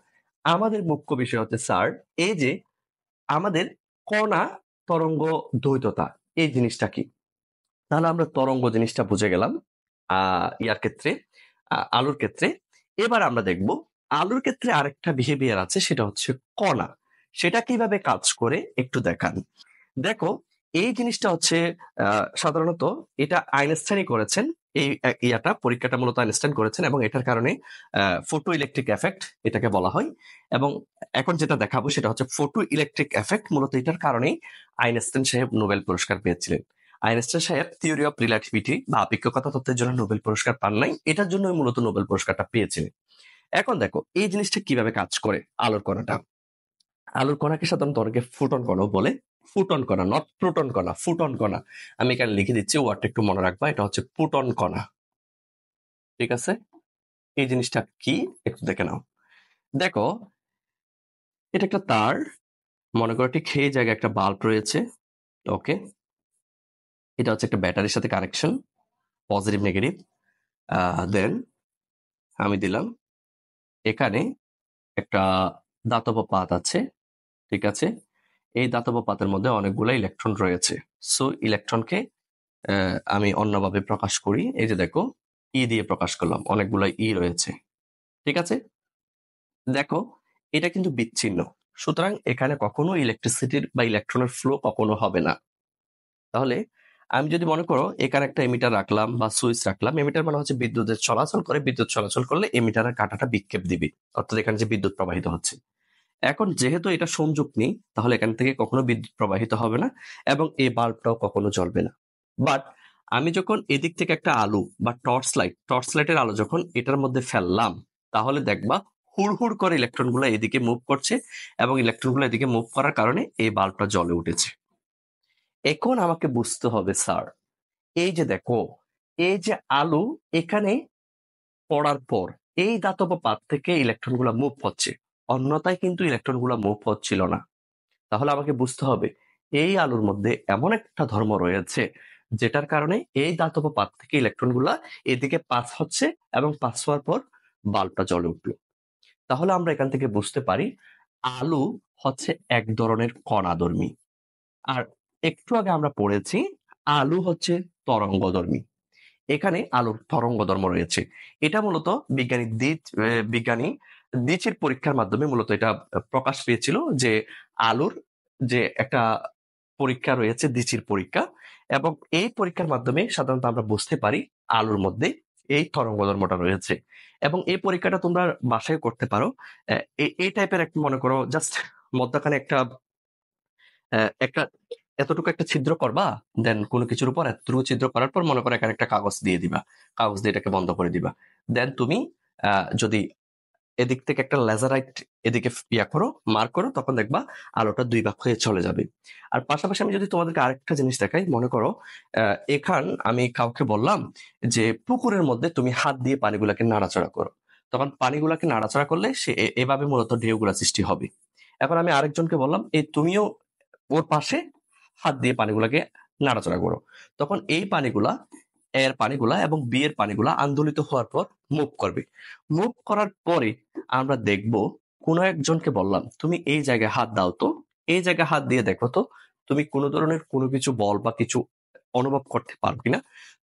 আমাদের মুখ্য বিষয় হচ্ছে স্যার, এই যে আমাদের কণা তরঙ্গ দ্বৈততা, এই জিনিসটা কি। তাহলে আমরা তরঙ্গ জিনিসটা বুঝে গেলাম ইয়ার ক্ষেত্রে, আলোর ক্ষেত্রে। এবার আমরা দেখব আলোর ক্ষেত্রে আরেকটা বিহেভিয়ার আছে, সেটা হচ্ছে কণা। সেটা কিভাবে কাজ করে একটু দেখান। দেখো এই জিনিসটা হচ্ছে সাধারণত এটা আইনস্টাইনই করেছেন, এই ইয়াটা পরীক্ষাটা মূলত আইনস্টাইন করেছেন, এবং এটার কারণে ফটো ইলেকট্রিক এফেক্ট এটাকে বলা হয়। এবং এখন যেটা দেখাবো সেটা হচ্ছে ফটো ইলেকট্রিক এফেক্ট, মূলত এটার কারণেই আইনস্টাইন সাহেব নোবেল পুরস্কার পেয়েছিলেন। আইনস্টাইন সাহেব থিওরি অফ রিলেটিভিটি বা আপেক্ষিকতা তত্ত্বের জন্য নোবেল পুরস্কার পান নাই, এটার জন্য মূলত নোবেল পুরস্কারটা পেয়েছিলেন। এখন দেখো এই জিনিসটা কিভাবে কাজ করে আলোর কণাটা। আলোর কণাকে সাধারণত অনেকে ফুটন কণাও বলে, ফুটন কণা, নট প্রোটন কণা, ফুটন কণা। আমি এখানে লিখে দিচ্ছি, ওয়ার্ডটা একটু মনে রাখবা, এটা হচ্ছে ফুটন কণা, ঠিক আছে। এই জিনিসটা কি একটু দেখে নাও। দেখো, এটা একটা তার, মনে করো ঠিক এই জায়গায় একটা বাল্ব রয়েছে। ওকে, এটা হচ্ছে একটা ব্যাটারির সাথে কানেকশন, পজিটিভ নেগেটিভ। দেন আমি দিলাম এখানে একটা দাতব পাত আছে, ঠিক আছে। এই দাতব পাতের মধ্যে অনেকগুলো ইলেকট্রন রয়েছে। সো ইলেকট্রনকে আমি অন্যভাবে প্রকাশ করি। এই যে দেখো, ই দিয়ে প্রকাশ করলাম, অনেকগুলো ই রয়েছে, ঠিক আছে। দেখো, এটা কিন্তু বিচ্ছিন্ন, সুতরাং এখানে কখনো ইলেকট্রিসিটির বা ইলেকট্রনের ফ্লো কখনো হবে না। তাহলে আমি যদি মনে করো এখানে একটা এমিটার রাখলাম বা সুইচ রাখলাম, এমিটার মানে হচ্ছে বিদ্যুতের চলাচল করে, বিদ্যুৎ চলাচল করলে এমিটারের কাঁটাটা বিক্ষেপ দিবে, অর্থাৎ এখানে যে বিদ্যুৎ প্রবাহিত হচ্ছে। এখন যেহেতু এটা সংযোগ নেই, তাহলে এখান থেকে কখনো বিদ্যুৎ প্রবাহিত হবে না এবং এই বাল্বটাও কখনো জ্বলবে না। বাট আমি যখন এদিক থেকে একটা আলো বা টর্চ লাইটের আলো যখন এটার মধ্যে ফেললাম, তাহলে দেখবা হুড় হুড় করে ইলেকট্রনগুলো এদিকে মুভ করছে এবং ইলেকট্রনগুলো এদিকে মুভ করার কারণে এই বাল্বটা জ্বলে উঠেছে। এখন আমাকে বুঝতে হবে স্যার, এই যে দেখো, এই যে আলো এখানে পড়ার পর এই ধাতব পাত থেকে ইলেকট্রনগুলো মুভ হচ্ছে, অন্যথায় কিন্তু ইলেকট্রনগুলো মুভ হচ্ছিল না। তাহলে আমাকে বুঝতে হবে এই আলোর মধ্যে এমন একটা ধর্ম রয়েছে যেটার কারণে এই ধাতব পাত থেকে ইলেকট্রনগুলা এদিকে পাস হচ্ছে এবং পাস হওয়ার পর বাল্বটা জ্বলে উঠলো। তাহলে আমরা এখান থেকে বুঝতে পারি আলো হচ্ছে এক ধরনের কণাধর্মী। আর একটু আগে আমরা পড়েছি আলো হচ্ছে তরঙ্গধর্মী। এখানে আলোর তরঙ্গ ধর্ম রয়েছে। এটা মূলত বিজ্ঞানী দিচের পরীক্ষার মাধ্যমে মূলত এটা প্রকাশ পেয়েছিল যে আলোর যে একটা পরীক্ষা রয়েছে, দিচির পরীক্ষা, এবং এই পরীক্ষার মাধ্যমে সাধারণত আমরা বুঝতে পারি আলোর মধ্যে এই তরঙ্গ ধর্মটা রয়েছে। এবং এই পরীক্ষাটা তোমরা বাসায় করতে পারো। এই টাইপের একটা, মনে করো জাস্ট মধ্যখানে একটা এতটুকু একটা ছিদ্র করবা, দেন কোনো কিছুর উপর এতটুকু ছিদ্র করার পর মনে করো এখানে একটা কাগজ দিয়ে দিবা, কাগজ দিয়ে এটাকে বন্ধ করে দিবা। দেন তুমি যদি এদিক থেকে একটা লেজারাইট এদিকে করো, মার্ক করো, তখন দেখবা আলোটা দুই ভাগ হয়ে চলে যাবে। আর পাশাপাশি আমি যদি তোমাদেরকে আরেকটা জিনিস দেখাই, মনে করো এখান আমি কাউকে বললাম যে পুকুরের মধ্যে তুমি হাত দিয়ে পানিগুলাকে নাড়াচাড়া করো, তখন পানিগুলাকে নাড়াচাড়া করলে সে এভাবে মূলত ঢেউগুলা সৃষ্টি হবে। এখন আমি আরেকজনকে বললাম এই তুমিও ওর পাশে হাত দিয়ে পানিগুলাকে নাড়াচাড়া করো, তখন এই পানিগুলা, এর পানিগুলা এবং বি এর পানিগুলা আন্দোলিত হওয়ার পর মুভ করবে। মুভ করার পরে আমরা দেখব, কোনো একজনকে বললাম তুমি এই জায়গায় হাত দাও তো, এই জায়গায় হাত দিয়ে দেখো তো তুমি কোনো ধরনের কোনো কিছু বল বা কিছু অনুভব করতে পারো কিনা।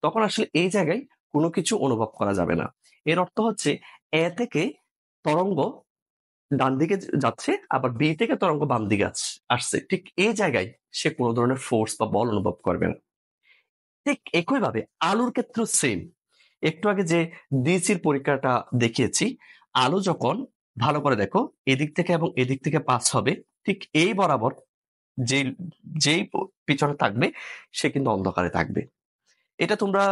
তখন আসলে এই জায়গায় কোনো কিছু অনুভব করা যাবে না। এর অর্থ হচ্ছে এ থেকে তরঙ্গ ডান দিকে যাচ্ছে, আবার বি থেকে তরঙ্গ বাম দিকে আসছে, ঠিক এই জায়গায় সে কোনো ধরনের ফোর্স বা বল অনুভব করবে না। ঠিক একইভাবে আলোর ক্ষেত্রে সেম। একটু আগে যে ডিসির পরীক্ষাটা দেখিয়েছি, আলো যখন, ভালো করে দেখো, এদিক থেকে এবং এদিক থেকে পাস হবে, ঠিক এই বরাবর যে যেই পিছনে থাকবে সে কিন্তু অন্ধকারে থাকবে। এটা তোমরা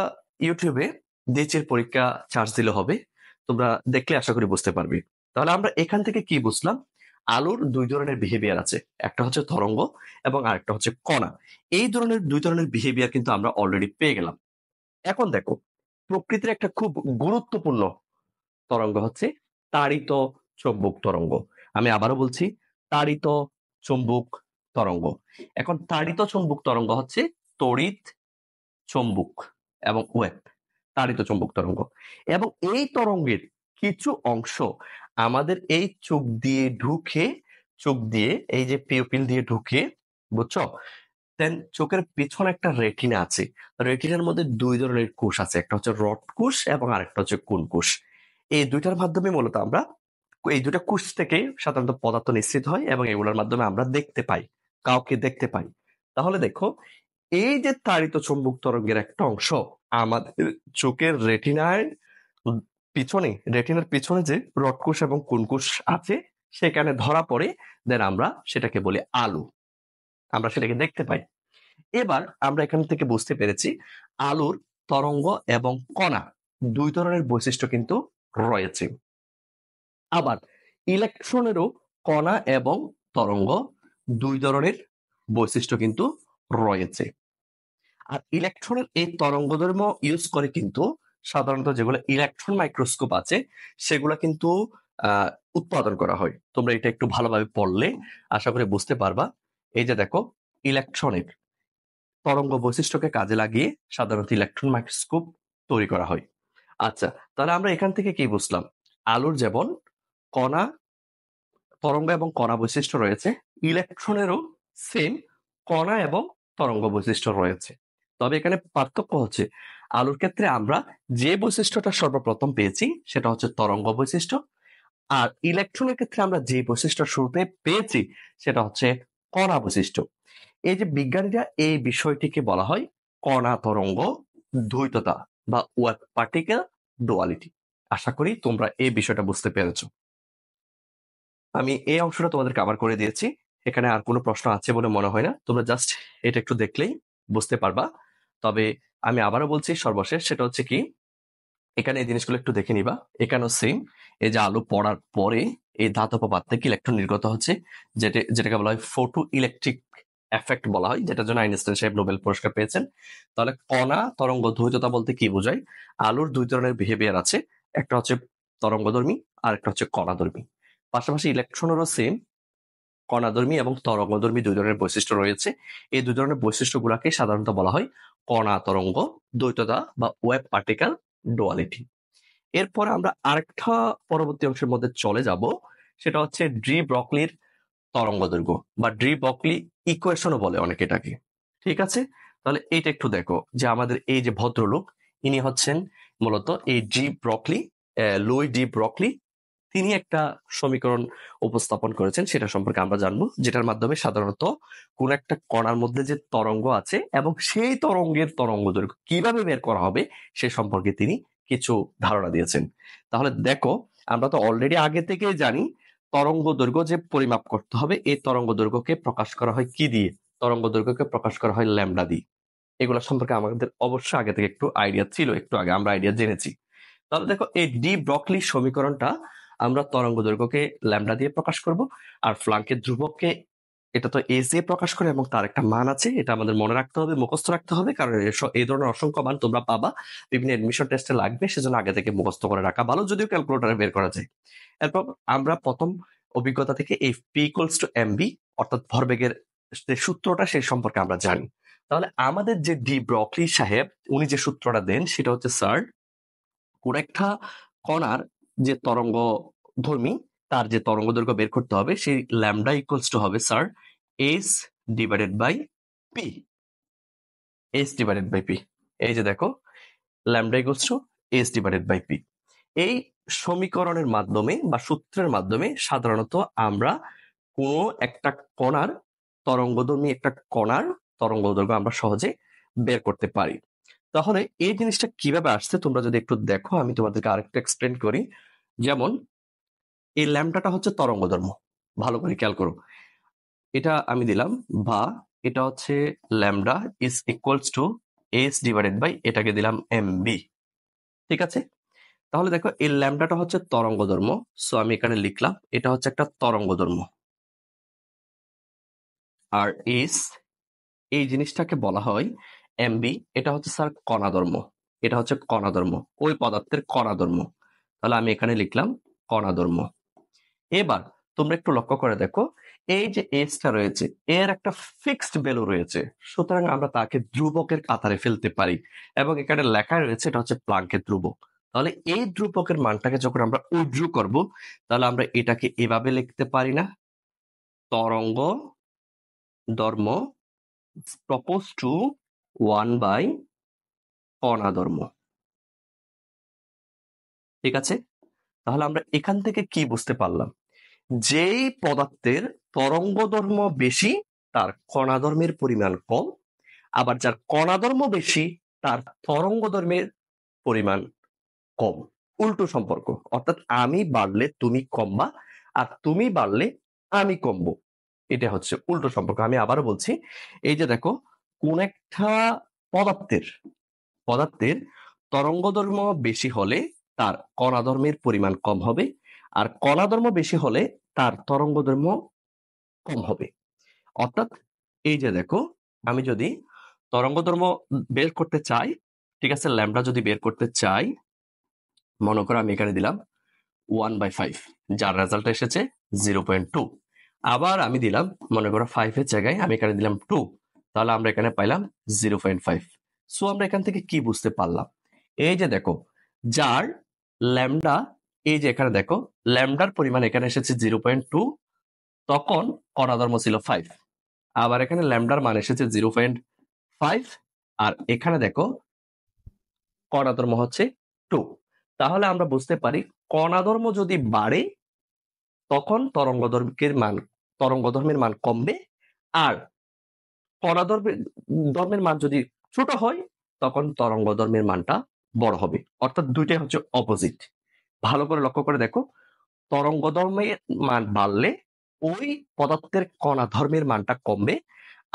ইউটিউবে ডিসির পরীক্ষা চার্জ দিলে হবে, তোমরা দেখলে আশা করি বুঝতে পারবে। তাহলে আমরা এখান থেকে কি বুঝলাম, আলোর দুই ধরনের বিহেভিয়ার আছে, একটা হচ্ছে তরঙ্গ এবং আরেকটা হচ্ছে কণা। এই ধরনের দুই ধরনের বিহেভিয়ার কিন্তু আমরা অলরেডি পেয়ে গেলাম। এখন দেখো, প্রকৃতির একটা খুব গুরুত্বপূর্ণ তরঙ্গ হচ্ছে তাড়িত চৌম্বক তরঙ্গ। আমি আবারও বলছি, তাড়িত চৌম্বক তরঙ্গ। এখন তাড়িত চৌম্বক তরঙ্গ হচ্ছে তড়িৎ চৌম্বক এবং ওয়েভ, তাড়িত চৌম্বক তরঙ্গ। এবং এই তরঙ্গের কিছু অংশ আমাদের এই চোখ দিয়ে ঢুকে, চোখ দিয়ে এই যে পিউপিল দিয়ে ঢুকে, বুঝছো, দেন চোখের পিছনে একটা রেটিনা আছে। রেটিনার মধ্যে দুই ধরনের কোষ আছে, একটা হচ্ছে রড কোষ এবং আরেকটা হচ্ছে কোন কোষ। এই দুইটার মাধ্যমে মূলত আমরা, এই দুইটা কোষ থেকে সাধারণত পদার্থ নিঃসৃত হয় এবং এগুলোর মাধ্যমে আমরা দেখতে পাই, কাউকে দেখতে পাই। তাহলে দেখো, এই যে তাড়িত চৌম্বক তরঙ্গের একটা অংশ আমাদের চোখের রেটিনার পিছনে যে রড কোষ এবং কোন কোষ আছে সেখানে ধরা পড়ে, দেন আমরা সেটাকে বলি আলো, আমরা সেটাকে দেখতে পাই। এবার আমরা এখান থেকে বুঝতে পেরেছি আলোর তরঙ্গ এবং কণা দুই ধরনের বৈশিষ্ট্য কিন্তু রয়েছে। আবার ইলেকট্রনেরও কণা এবং তরঙ্গ দুই ধরনের বৈশিষ্ট্য কিন্তু রয়েছে। আর ইলেকট্রনের এই তরঙ্গধর্ম ইউজ করে কিন্তু সাধারণত যেগুলো ইলেকট্রন মাইক্রোস্কোপ আছে সেগুলো কিন্তু উৎপাদন করা হয়। তোমরা এটা একটু ভালোভাবে পড়লে আশা করি বুঝতে পারবা। এই যে দেখো, ইলেকট্রনের তরঙ্গ বৈশিষ্ট্যকে কাজে লাগিয়ে সাধারণত ইলেকট্রন মাইক্রোস্কোপ তৈরি করা হয়। আচ্ছা, তাহলে আমরা এখান থেকে কি বুঝলাম? আলোর যেমন কণা, তরঙ্গ এবং কণা বৈশিষ্ট্য রয়েছে, ইলেকট্রনেরও সেম কণা এবং তরঙ্গ বৈশিষ্ট্য রয়েছে। তবে এখানে পার্থক্য হচ্ছে, আলোর ক্ষেত্রে আমরা যে বৈশিষ্ট্যটা সর্বপ্রথম পেয়েছি সেটা হচ্ছে তরঙ্গ বৈশিষ্ট্য, আর ইলেকট্রনের ক্ষেত্রে আমরা যে বৈশিষ্ট্য শুরুতে পেয়েছি সেটা হচ্ছে কণা বৈশিষ্ট্য। এই যে বিজ্ঞানীরা এই বিষয়টিকে বলা হয় কণা তরঙ্গ দ্বৈততা বা ওয়েভ পার্টিকেল ডুয়ালিটি। আশা করি তোমরা এই বিষয়টা বুঝতে পেরেছো। আমি এই অংশটা তোমাদের কভার করে দিয়েছি। এখানে আর কোনো প্রশ্ন আছে বলে মনে হয় না। তোমরা জাস্ট এটা একটু দেখলেই বুঝতে পারবা। তবে আমি আবারও বলছি, সর্বশেষ সেটা হচ্ছে কি, এখানে এই জিনিসগুলো একটু দেখে নিবা। এখানেও সেম, এই যে আলো পড়ার পরে এই ধাতব পাত থেকে ইলেকট্রন নির্গত হচ্ছে, যেটাকে বলা হয় ফটো ইলেকট্রিক এফেক্ট বলা হয়, যেটার জন্য আইনস্টাইন সাহেব নোবেল পুরস্কার পেয়েছেন। তাহলে কণা তরঙ্গ দ্বৈততা বলতে কি বোঝায়? আলোর দুই ধরনের বিহেভিয়ার আছে, একটা হচ্ছে তরঙ্গধর্মী আর একটা হচ্ছে কণাধর্মী। পাশাপাশি ইলেকট্রনেরও সেম কণাধর্মী এবং তরঙ্গধর্মী দুই ধরনের বৈশিষ্ট্য রয়েছে। এই দুই ধরনের বৈশিষ্ট্যগুলোকে সাধারণত বলা হয় কণা তরঙ্গ দ্বৈততা বা ওয়েভ পার্টিকেল ডুয়ালিটি। এরপর আমরা আরেকটা পরবর্তী অংশের মধ্যে চলে যাব, সেটা হচ্ছে ডি ব্রকলির তরঙ্গ দৈর্ঘ্য বা ডি ব্রকলি ইকুয়েশনও বলে অনেকে এটাকে। ঠিক আছে, তাহলে এইটা একটু দেখো যে আমাদের এই যে ভদ্রলোক, ইনি হচ্ছেন মূলত এই de Broglie, Louis de Broglie. তিনি একটা সমীকরণ উপস্থাপন করেছেন, সেটা সম্পর্কে আমরা জানবো, যেটার মাধ্যমে সাধারণত কোন একটা কণার মধ্যে যে তরঙ্গ আছে এবং সেই তরঙ্গের তরঙ্গ দৈর্ঘ্য কিভাবে বের করা হবে সে সম্পর্কে তিনি কিছু ধারণা দিয়েছেন। তাহলে দেখো, আমরা তো অলরেডি আগে থেকেই জানি তরঙ্গ দৈর্ঘ্য যে পরিমাপ করতে হবে, এই তরঙ্গ দৈর্ঘ্যকে প্রকাশ করা হয় কি দিয়ে? তরঙ্গ দৈর্ঘ্যকে প্রকাশ করা হয় ল্যামডা দিয়ে। এগুলো সম্পর্কে আমাদের অবশ্যই আগে থেকে একটু আইডিয়া ছিল, একটু আগে আমরা আইডিয়া জেনেছি। তাহলে দেখো, এই ডি ব্রকলি সমীকরণটা আমরা তরঙ্গ দৈর্ঘ্যকে ল্যামডা দিয়ে প্রকাশ করব, আর ফ্লাঙ্কের ধ্রুবককে এটা তো এস দিয়ে প্রকাশ করে এবং তার একটা মান আছে, এটা আমাদের মনে রাখতে হবে, মুখস্থ রাখতে হবে, কারণ এই ধরনের অসংখ্য মান তোমরা পাবা, বিভিন্ন এডমিশন টেস্টে লাগবে, সেজন্য আগে থেকে মুখস্থ করে রাখা ভালো, যদিও ক্যালকুলেটরে বের করা যায়। এরপর আমরা প্রথম অভিজ্ঞতা থেকে এই P equals to M V, অর্থাৎ ভরবেগের যে সূত্রটা সেই সম্পর্কে আমরা জানি। তাহলে আমাদের যে ডি ব্রকলি সাহেব উনি যে সূত্রটা দেন সেটা হচ্ছে, স্যার, কোন একটা কণার যে তরঙ্গ ধর্মী, তার যে তরঙ্গ দৈর্ঘ্য বের করতে হবে, সেই ল্যামডা ইকুয়ালস টু হবে, sir, S divided by P. S divided by P, এই যে দেখো, lambda equals to S divided by P. এই সমীকরণের মাধ্যমে বা সূত্রের মাধ্যমে সাধারণত আমরা কোনো একটা কণার তরঙ্গধর্মী একটা কণার তরঙ্গ দৈর্ঘ্য আমরা সহজে বের করতে পারি। তাহলে এই জিনিসটা কিভাবে আসছে তোমরা যদি একটু দেখো, আমি তোমাদেরকে আরেকটু এক্সপ্লেন করি। যেমন এই ল্যামডাটা হচ্ছে তরঙ্গধর্ম, ভালো করে খেয়াল করো, এটা আমি দিলাম, বা এটা হচ্ছে lambda is equals to S divided by এটাকে দিলাম এম বি। ঠিক আছে, তাহলে দেখো এই ল্যামডাটা হচ্ছে তরঙ্গধর্ম, সো আমি এখানে লিখলাম এটা হচ্ছে একটা তরঙ্গধর্ম, আর এস এই জিনিসটাকে বলা হয় এমবি, এটা হচ্ছে স্যার কণাধর্ম, এটা হচ্ছে কণাধর্ম, ওই পদার্থের কণাধর্ম। তাহলে আমি এখানে লিখলাম কণাধর্ম। এবার তোমরা একটু লক্ষ্য করে দেখো, এই যে এসটা রয়েছে এর একটা ফিক্সড ভ্যালু রয়েছে, সুতরাং আমরা তাকে ধ্রুবকের কাতারে ফেলতে পারি, এবং এখানে লেখা রয়েছে এটা হচ্ছে প্লাঙ্কের ধ্রুবক। তাহলে এই ধ্রুবকের মানটাকে যখন আমরা উইথড্র করব, তাহলে আমরা এটাকে এভাবে লিখতে পারি না, তরঙ্গ ধর্ম প্রপোজ টু 1 বাই কণা ধর্ম। ঠিক আছে, তাহলে আমরা এখান থেকে কি বুঝতে পারলাম? যেই পদার্থের তরঙ্গ ধর্ম বেশি তার কণা ধর্মের পরিমাণ কম, আবার যার কণা ধর্ম বেশি তার তরঙ্গ ধর্মের পরিমাণ কম। উল্টো সম্পর্ক, অর্থাৎ আমি বাড়লে তুমি কমবা, আর তুমি বাড়লে আমি কমবো, এটা হচ্ছে উল্টো সম্পর্ক। আমি আবারও বলছি, এই যে দেখো, কোন একটা পদার্থের পদার্থের তরঙ্গধর্ম বেশি হলে তার কণাধর্মের পরিমাণ কম হবে, আর কণাধর্ম বেশি হলে তার তরঙ্গধর্ম কম হবে। অর্থাৎ এই যে দেখো, আমি যদি তরঙ্গধর্ম বের করতে চাই, ঠিক আছে, ল্যামডা যদি বের করতে চাই, মনে করো আমি এখানে দিলাম 1/5, যার রেজাল্ট এসেছে 0.2। আবার আমি দিলাম, মনে করো 5 এর জায়গায় আমি এখানে দিলাম 2, তাহলে আমরা এখানে পাইলাম 0.5। সো আমরা এখান থেকে কি বুঝতে পারলাম? এই যে দেখো, যার ল্যামডা, এই যে এখানে দেখো ল্যামডার পরিমাণ এখানে এসেছে 0.2, তখন কণাধর্ম ছিল 5। আবার এখানে ল্যামডার মান এসেছে 0.5, আর এখানে দেখো কণাধর্ম হচ্ছে 2। তাহলে আমরা বুঝতে পারি কণাধর্ম যদি বাড়ে তখন তরঙ্গধর্মের মান কমবে, আর কণাধর্মের মান যদি ছোট হয় তখন তরঙ্গধর্মের মানটা বড় হবে। অর্থাৎ দুইটাই হচ্ছে অপোজিট। ভালো করে লক্ষ্য করে দেখো, তরঙ্গধর্মের মান বাড়লে ওই পদার্থের কণাধর্মের মানটা কমবে,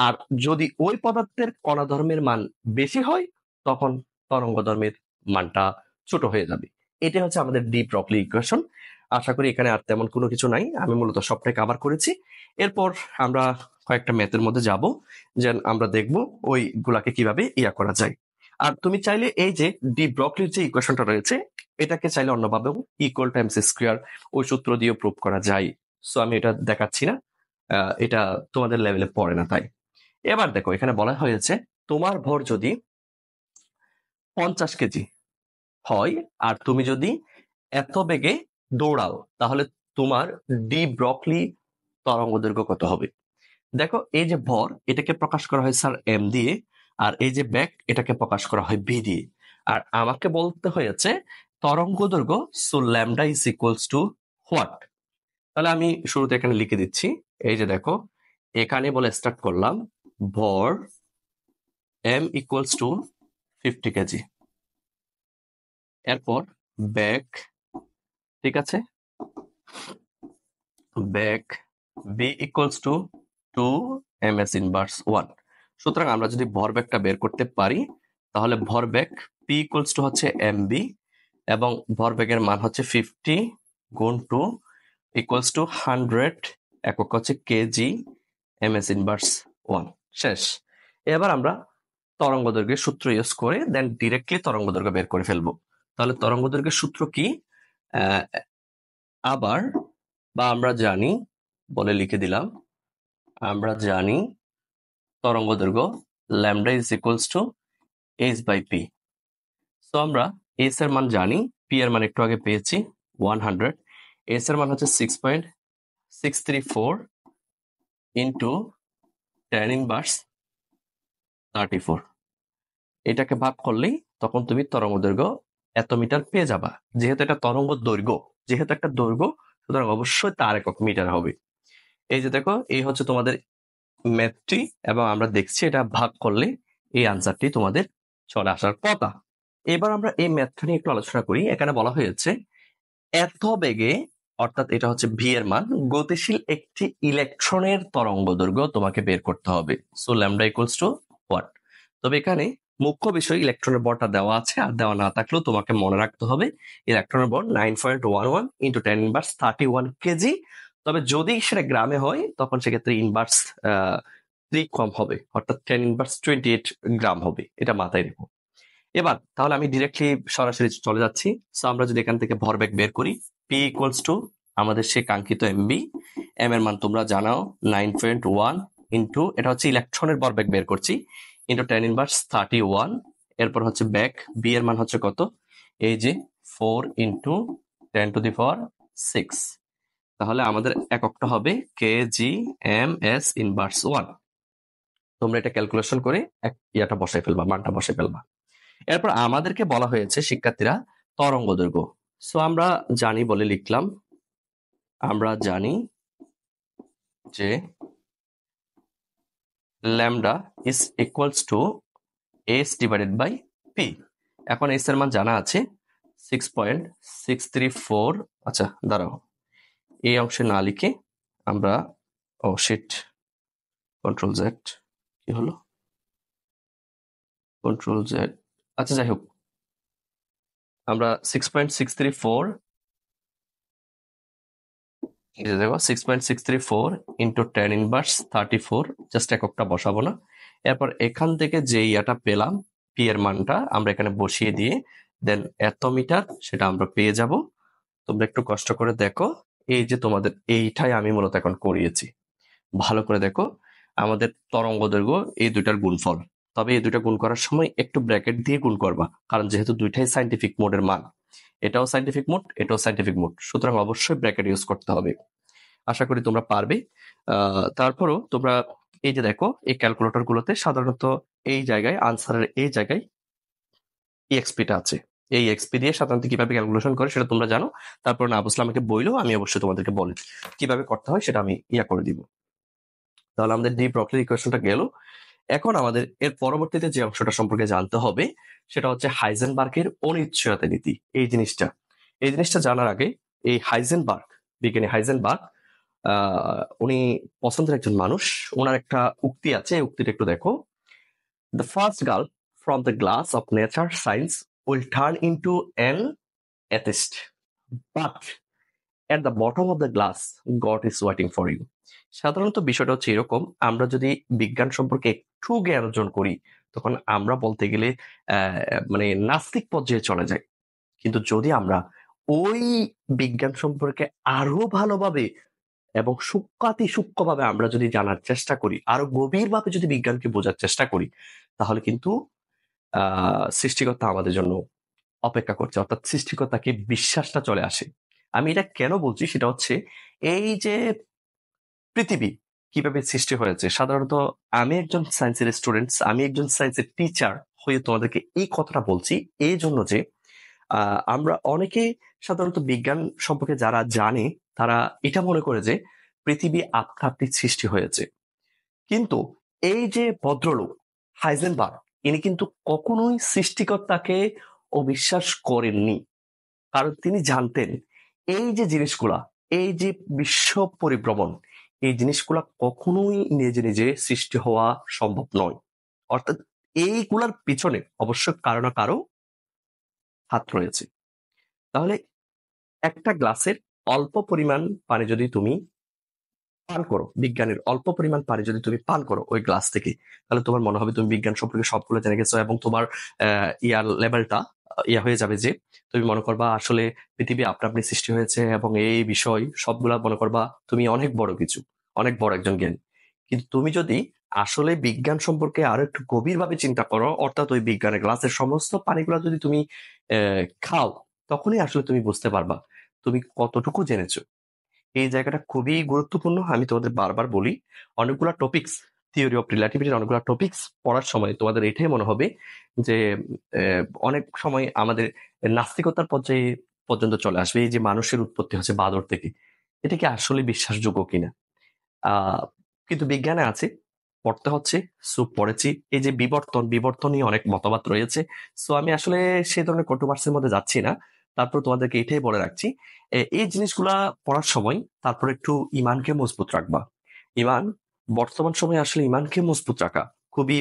আর যদি ওই পদার্থের কণাধর্মের মান বেশি হয় তখন তরঙ্গধর্মের মানটা ছোট হয়ে যাবে। এটা হচ্ছে আমাদের ডি ব্রগলি ইকুয়েশন। আশা করি এখানে আর তেমন কোনো কিছু নাই, আমি মূলত সবটাই কভার করেছি। এরপর আমরা কয়েকটা ম্যাথের মধ্যে যাব, যে আমরা দেখব ওইগুলাকে কিভাবে ইয়া করা যায়। আর তুমি চাইলে এই যে ডি ব্রগলির যে ইকুয়েশনটা রয়েছে, এটাকে চাইলে অন্যভাবেও ইকুয়াল টাইমস স্কোয়ার ওই সূত্র দিয়ে প্রুভ করা যায়। সো আমি এটা দেখাচ্ছি না, এটা তোমাদের লেভেলে পড়ে না তাই। এবার দেখো, এখানে বলা হয়েছে তোমার ভর যদি 50 কেজি হয় আর তুমি যদি এত বেগে দৌড়াও, তাহলে তোমার ডি ব্রগলি তরঙ্গ দৈর্ঘ্য কত হবে? দেখো, এই যে ভর, এটাকে প্রকাশ করা হয় স্যার এম দিয়ে, আর এই যে বেগ, এটাকে প্রকাশ করা হয় বি দিয়ে। আর আমাকে বলতে হয়েছে তরঙ্গ দৈর্ঘ্য, so lambda is equals two what? তাহলে আমি শুরুতে এখানে লিখে দিচ্ছি। এই যে দেখো, এখানে বলে স্টার্ট করলাম ভর m ইকুয়ালস টু 50 কেজি, এরপর বেগ, ঠিক আছে, বেগ b equals to 2 ms inverse 1। সুতরাং আমরা যদি ভরবেগটা বের করতে পারি, তাহলে ভরবেগ p ইকুয়ালস টু হচ্ছে mb, এবং ভরবেগের মান হচ্ছে 50 গুণ 2 ইকুয়ালস টু 100, একক হচ্ছে কেজি ms ইনভার্স 1। শেষ। এবার আমরা তরঙ্গ দৈর্ঘ্যের সূত্র ইউজ করে দেন ডিরেক্টলি তরঙ্গ দৈর্ঘ্য বের করে ফেলবো। তাহলে তরঙ্গ দৈর্ঘ্যের সূত্র কি? আবার বা আমরা জানি, বলে লিখে দিলাম, আমরা জানি তরঙ্গ দৈর্ঘ্য lambda is equals to H by P. So আমরা এস এর মান জানি, পি এর মান একটু আগে পেয়েছি 100, এস এর মান হচ্ছে 6.634 ইন্টু 10 ইনভার্স 34। এটাকে ভাগ করলেই তখন তুমি তরঙ্গ দৈর্ঘ্য এত মিটার পেয়ে যাবা। যেহেতু এটা তরঙ্গ দৈর্ঘ্য, যেহেতু একটা দৈর্ঘ্য, সুতরাং অবশ্যই তার একক মিটার হবে। এই যে দেখো, এই হচ্ছে তোমাদের ম্যাথটি, এবং আমরা দেখছি এটা ভাগ করলে এই আনসারটি তোমাদের চলে আসার কথা। এবার আমরা এই ম্যাথটা নিয়ে একটু আলোচনা করি। এখানে বলা হয়েছে এত বেগে, অর্থাৎ এটা হচ্ছে ভি এর মান, গতিশীল একটি ইলেকট্রনের তরঙ্গ দৈর্ঘ্য তোমাকে বের করতে হবে। So lambda equals two what? তবে এখানে মুখ্য বিষয় ইলেকট্রনের বলটা দেওয়া আছে, আর দেওয়া না থাকলেও তোমাকে মনে রাখতে হবে ইলেকট্রনের বল 9.11 ইন্টু 10 ইনভার্স 31 কেজি। তবে যদি সেটা গ্রামে হয় তখন সেক্ষেত্রে ইনভার্স 3 কম হবে, অর্থাৎ 10 ইনভার্স 28 গ্রাম হবে। এটা মাথায় রেখো। এবার তাহলে আমি ডিরেক্টলি সরাসরি চলে যাচ্ছি। সো আমরা যদি এখান থেকে ভরবেগ বের করি, পি ইকুয়ালস টু আমাদের সেই কাঙ্ক্ষিত এমবি, এম এর মান তোমরা জানাও 9.1 ইন্টু, এটা হচ্ছে ইলেকট্রনের ভরবেগ বের করছি, ইন্টু 10 ইনভার্স 31। এরপর হচ্ছে বেগ, বি এর মান হচ্ছে কত? এই যে 4 ইন্টু 10 টু দি পাওয়ার 6। তাহলে আমাদের এককটা হবে কেজি এম এস ইনভার্স 1। তোমরা এটা ক্যালকুলেশন করে ইয়াটা বসাই ফেলবা, মানটা বসাই ফেলবা। এরপর আমাদেরকে বলা হয়েছে শিক্ষার্থীরা তরঙ্গ দৈর্ঘ্য। সো আমরা জানি, বলে লিখলাম, আমরা জানি যে lambda is equals to S divided by P. এখন এস এর মান জানা আছে 6.634। আচ্ছা দাঁড়াও, এই অংশে না লিখে আমরা, ও শিট, কন্ট্রোল জেড, কি হলো, কন্ট্রোল জেড, আচ্ছা যাই হোক, আমরা 6.634, দেখো 6.634 ইন্টু 10 ইনভার্স 34, জাস্ট এককটা বসাবো না। এরপর এখান থেকে যে ইয়াটা পেলাম, পি এর মানটা আমরা এখানে বসিয়ে দিয়ে দেন এত মিটার সেটা আমরা পেয়ে যাব। তোমরা একটু কষ্ট করে দেখো, এই যে তোমাদের এইটাই আমি মূলত এখন করিয়েছি। ভালো করে দেখো, আমাদের তরঙ্গ দৈর্ঘ্য এই দুইটার গুণফল। তবে এই দুইটা গুণ করার সময় একটু ব্র্যাকেট দিয়ে গুণ করবা, কারণ যেহেতু দুইটাই সাইন্টিফিক মোডের মান, এটাও সাইন্টিফিক মোড এটাও সাইন্টিফিক মোড, সুতরাং অবশ্যই ব্র্যাকেট ইউজ করতে হবে। আশা করি তোমরা পারবে। তারপরও তোমরা এই যে দেখো, এই ক্যালকুলেটর গুলোতে সাধারণত এই জায়গায় আনসারের এই জায়গায় এক্সপিটা আছে। এই এক্সপি দিয়ে সাধারণত কিভাবে ক্যালকুলেশন করে সেটা তোমরা জানো। তারপর না বুঝলে আমাকে বইলো, আমি অবশ্যই তোমাদেরকে বলি কিভাবে করতে হয়, সেটা আমি করে দিব। তাহলে আমাদের ডি ব্রগলির ইকুয়েশনটা গেল। এখন আমাদের এর পরবর্তীতে যে অংশটা সম্পর্কে জানতে হবে সেটা হচ্ছে হাইজেনবার্গের অনিশ্চয়তা নীতি। এই জিনিসটা জানার আগে, এই হাইজেনবার্গ, বিজ্ঞানী হাইজেনবার্গ, উনি পছন্দের একজন মানুষ। ওনার একটা উক্তি আছে, এই উক্তিটা একটু দেখো। The first girl from the glass of nature science will turn into an atheist, but at the bottom of the glass God is waiting for you. সাধারণত বিষয়টা হচ্ছে এরকম, আমরা যদি বিজ্ঞান সম্পর্কে একটু জ্ঞান অর্জন করি তখন আমরা বলতে গেলে মানে নাস্তিক পর্যায়ে চলে যাই। কিন্তু যদি আমরা ওই বিজ্ঞান সম্পর্কে আরো ভালোভাবে এবং সূক্ষ্মভাবে আমরা যদি জানার চেষ্টা করি, আরো গভীরভাবে যদি বিজ্ঞানকে বোঝার চেষ্টা করি, তাহলে কিন্তু সৃষ্টিকর্তা আমাদের জন্য অপেক্ষা করছে, অর্থাৎ সৃষ্টিকর্তাকে বিশ্বাসটা চলে আসে। আমি এটা কেন বলছি সেটা হচ্ছে, এই যে পৃথিবী কিভাবে সৃষ্টি হয়েছে, সাধারণত আমি একজন সায়েন্সের স্টুডেন্ট, আমি একজন সায়েন্সের টিচার হয়ে তোমাদেরকে এই কথাটা বলছি এই জন্য যে আমরা অনেকে সাধারণত বিজ্ঞান সম্পর্কে যারা জানে তারা এটা মনে করে যে পৃথিবী আপনা আপনি সৃষ্টি হয়েছে। কিন্তু এই যে ভদ্রলোক হাইজেনবার্গ, ইনি কিন্তু কখনোই সৃষ্টিকর্তাকে অবিশ্বাস করেননি। কারণ তিনি জানতেন এই যে জিনিসগুলা, এই যে বিশ্ব পরিভ্রমণ, এই জিনিসগুলা কখনোই নিজে নিজে সৃষ্টি হওয়া সম্ভব নয়। অর্থাৎ এইগুলার পিছনে অবশ্য কারো না কারো হাত রয়েছে। তাহলে একটা গ্লাসের অল্প পরিমাণ পানি যদি তুমি পান করো, বিজ্ঞানের অল্প পরিমাণ পানি যদি তুমি পান করো ওই গ্লাস থেকে, তাহলে তোমার মনে হবে তুমি বিজ্ঞান সম্পর্কে সবগুলো জেনে গেছো, এবং তোমার ইয়ার লেভেলটা হয়ে যাবে যে তুমি মনে করবা আসলে পৃথিবী আপনা আপনি সৃষ্টি হয়েছে এবং এই বিষয় সবগুলা মনে করবা তুমি অনেক বড় কিছু, অনেক বড় একজন জ্ঞানী। কিন্তু তুমি যদি আসলে বিজ্ঞান সম্পর্কে আরো একটু গভীরভাবে চিন্তা করো, অর্থাৎ ওই বিজ্ঞানের গ্লাসের সমস্ত পানিগুলো যদি তুমি খাও, তখনই আসলে তুমি বুঝতে পারবা তুমি কতটুকু জেনেছো। এই জায়গাটা খুবই গুরুত্বপূর্ণ। আমি তোমাদের বারবার বলি, অনেকগুলা টপিকস, থিওরি অফ রিলেটিভিটির অনেকগুলা টপিকস পড়ার সময় তোমাদের এটাই মনে হবে যে অনেক সময় আমাদের নাস্তিকতার পর্যায়ে পর্যন্ত চলে আসবে। এই যে মানুষের উৎপত্তি হচ্ছে বাদর থেকে, এটা কি আসলে বিশ্বাসযোগ্য কিনা। আহ কিন্তু বিজ্ঞানে আছে, পড়তে হচ্ছে, সো পড়েছি। এই যে বিবর্তন নিয়ে অনেক মতবাদ রয়েছে। সো আমি আসলে সেই ধরনের কন্ট্রোভার্সির মধ্যে যাচ্ছি না। তারপর তোমাদেরকে এটাই বলে রাখছি, এই জিনিসগুলা পড়ার সময় তারপর একটু ইমানকে মজবুত রাখবা। ইমান, বর্তমান সময়ে আসলে ইমানকে মজবুত রাখা খুবই,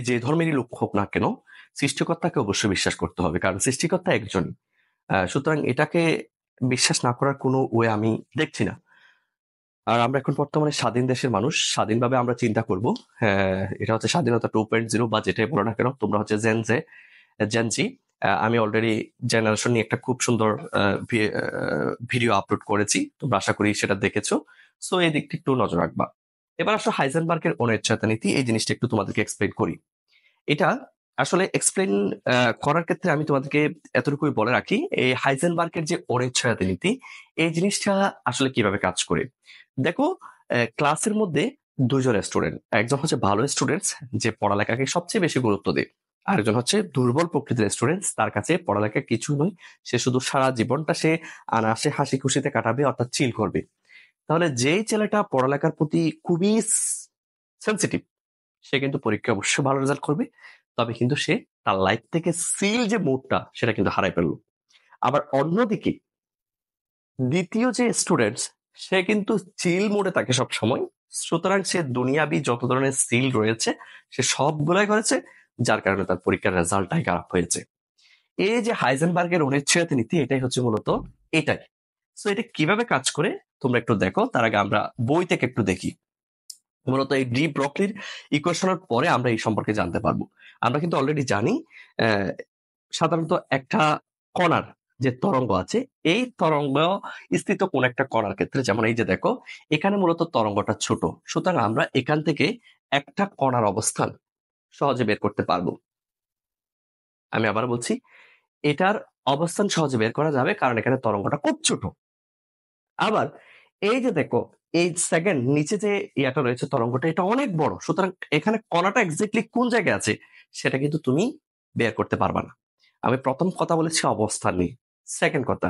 যে ধর্মেরই লোক হোক না কেন, সৃষ্টিকর্তাকে অবশ্যই বিশ্বাস করতে হবে, কারণ সৃষ্টিকর্তা একজন। সুতরাং এটাকে বিশ্বাস না করার কোনো ওয়ে আমি দেখছি না। আর আমরা এখন বর্তমানে স্বাধীন দেশের মানুষ, স্বাধীনভাবে আমরা চিন্তা করব। এটা হচ্ছে স্বাধীনতা 2.0 বা যেটাই বলো না কেন, তোমরা হচ্ছে জেনজি। আমি অলরেডি জেনারেশন নিয়ে একটা খুব সুন্দর ভিডিও আপলোড করেছি, তোমরা আশা করি সেটা দেখেছো। সো এই দিকটা একটু নজর রাখবা। এবার আসলে হাইজেনবার্গের অনিশ্চয়তা নীতি, এই জিনিসটা একটু তোমাদেরকে এক্সপ্লেন করি। এটা আসলে এক্সপ্লেন করার ক্ষেত্রে আমি তোমাদেরকে এতটুকুই বলে রাখি, এই হাইজেনবার্গের যে অনিশ্চয়তা নীতি, এই জিনিসটা আসলে কিভাবে কাজ করে। দেখো, ক্লাসের মধ্যে দুজন স্টুডেন্ট, একজন হচ্ছে ভালো স্টুডেন্টস যে পড়ালেখাকে সবচেয়ে বেশি গুরুত্ব দেয়, আরেকজন হচ্ছে দুর্বল প্রকৃতির স্টুডেন্টস, তার কাছে পড়ালেখা কিছু নয়, সে শুধু সারা জীবনটা সে আনাসে হাসি খুশিতে কাটাবে, অর্থাৎ চিল করবে। তাহলে যেই ছেলেটা পড়ালেখার প্রতি খুবই সেন্সিটিভ, সে কিন্তু পরীক্ষায় অবশ্যই ভালো রেজাল্ট করবে, তবে কিন্তু সে তার লাইফ থেকে সিল যে মুডটা সেটা কিন্তু হারাই ফেললো। আবার অন্যদিকে দ্বিতীয় যে স্টুডেন্টস, সে কিন্তু চিল মোডে থাকে সব সময়, সুতরাং সে দুনিয়াবি যত ধরনের সিল রয়েছে সে সবগুলাই করেছে, যার কারণে তার পরীক্ষার রেজাল্টটাই খারাপ হয়েছে। এই যে হাইজেনবার্গের অনিশ্চয়তা নীতি, এটাই হচ্ছে মূলত এটাই। সো এটা কিভাবে কাজ করে তোমরা একটু দেখো, তার আগে আমরা বই থেকে একটু দেখি। মূলত এই ডি ব্রগলির ইকুয়েশনের পরে আমরা এই সম্পর্কে জানতে পারবো। আমরা কিন্তু অলরেডি জানি সাধারণত একটা কণার যে তরঙ্গ আছে, এই তরঙ্গ স্থিত কোন একটা কণার ক্ষেত্রে, যেমন এই যে দেখো এখানে মূলত তরঙ্গটা ছোট, সুতরাং আমরা এখান থেকে একটা কণার অবস্থান সহজে বের করতে পারবো। আমি আবার বলছি, এটার অবস্থান সহজে বের করা যাবে কারণ এখানে তরঙ্গটা খুব ছোট। আবার এই যে দেখো এই সেকেন্ড নিচে যে ইয়াটা রয়েছে তরঙ্গটা, এটা অনেক বড়, সুতরাং এখানে কণাটা এক্স্যাক্টলি কোন জায়গায় আছে সেটা কিন্তু তুমি বের করতে পারবা না। আমি প্রথম কথা বলেছি অবস্থান নিয়ে। সেকেন্ড কথা,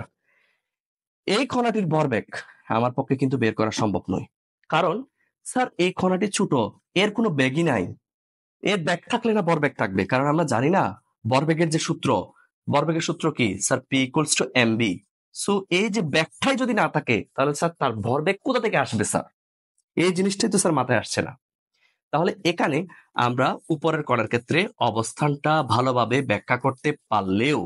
এই কণাটির ভরবেগ আমার পক্ষে কিন্তু বের করা সম্ভব নয়, কারণ স্যার এই কণাটি ছোট, এর কোনো বেগই নাই। এর ব্যাগ থাকলে না ভরবেগ থাকবে, কারণ আমরা জানি না ভরবেগের যে সূত্র, ভরবেগের সূত্র কি sir? P equals to M V. So এই যে ব্যাগটাই যদি না থাকে তাহলে স্যার তার ভরবেগ কোথা থেকে আসবে স্যার? এই জিনিসটাই তো স্যার মাথায় আসছে না। তাহলে এখানে আমরা উপরের কণার ক্ষেত্রে অবস্থানটা ভালোভাবে ব্যাখ্যা করতে পারলেও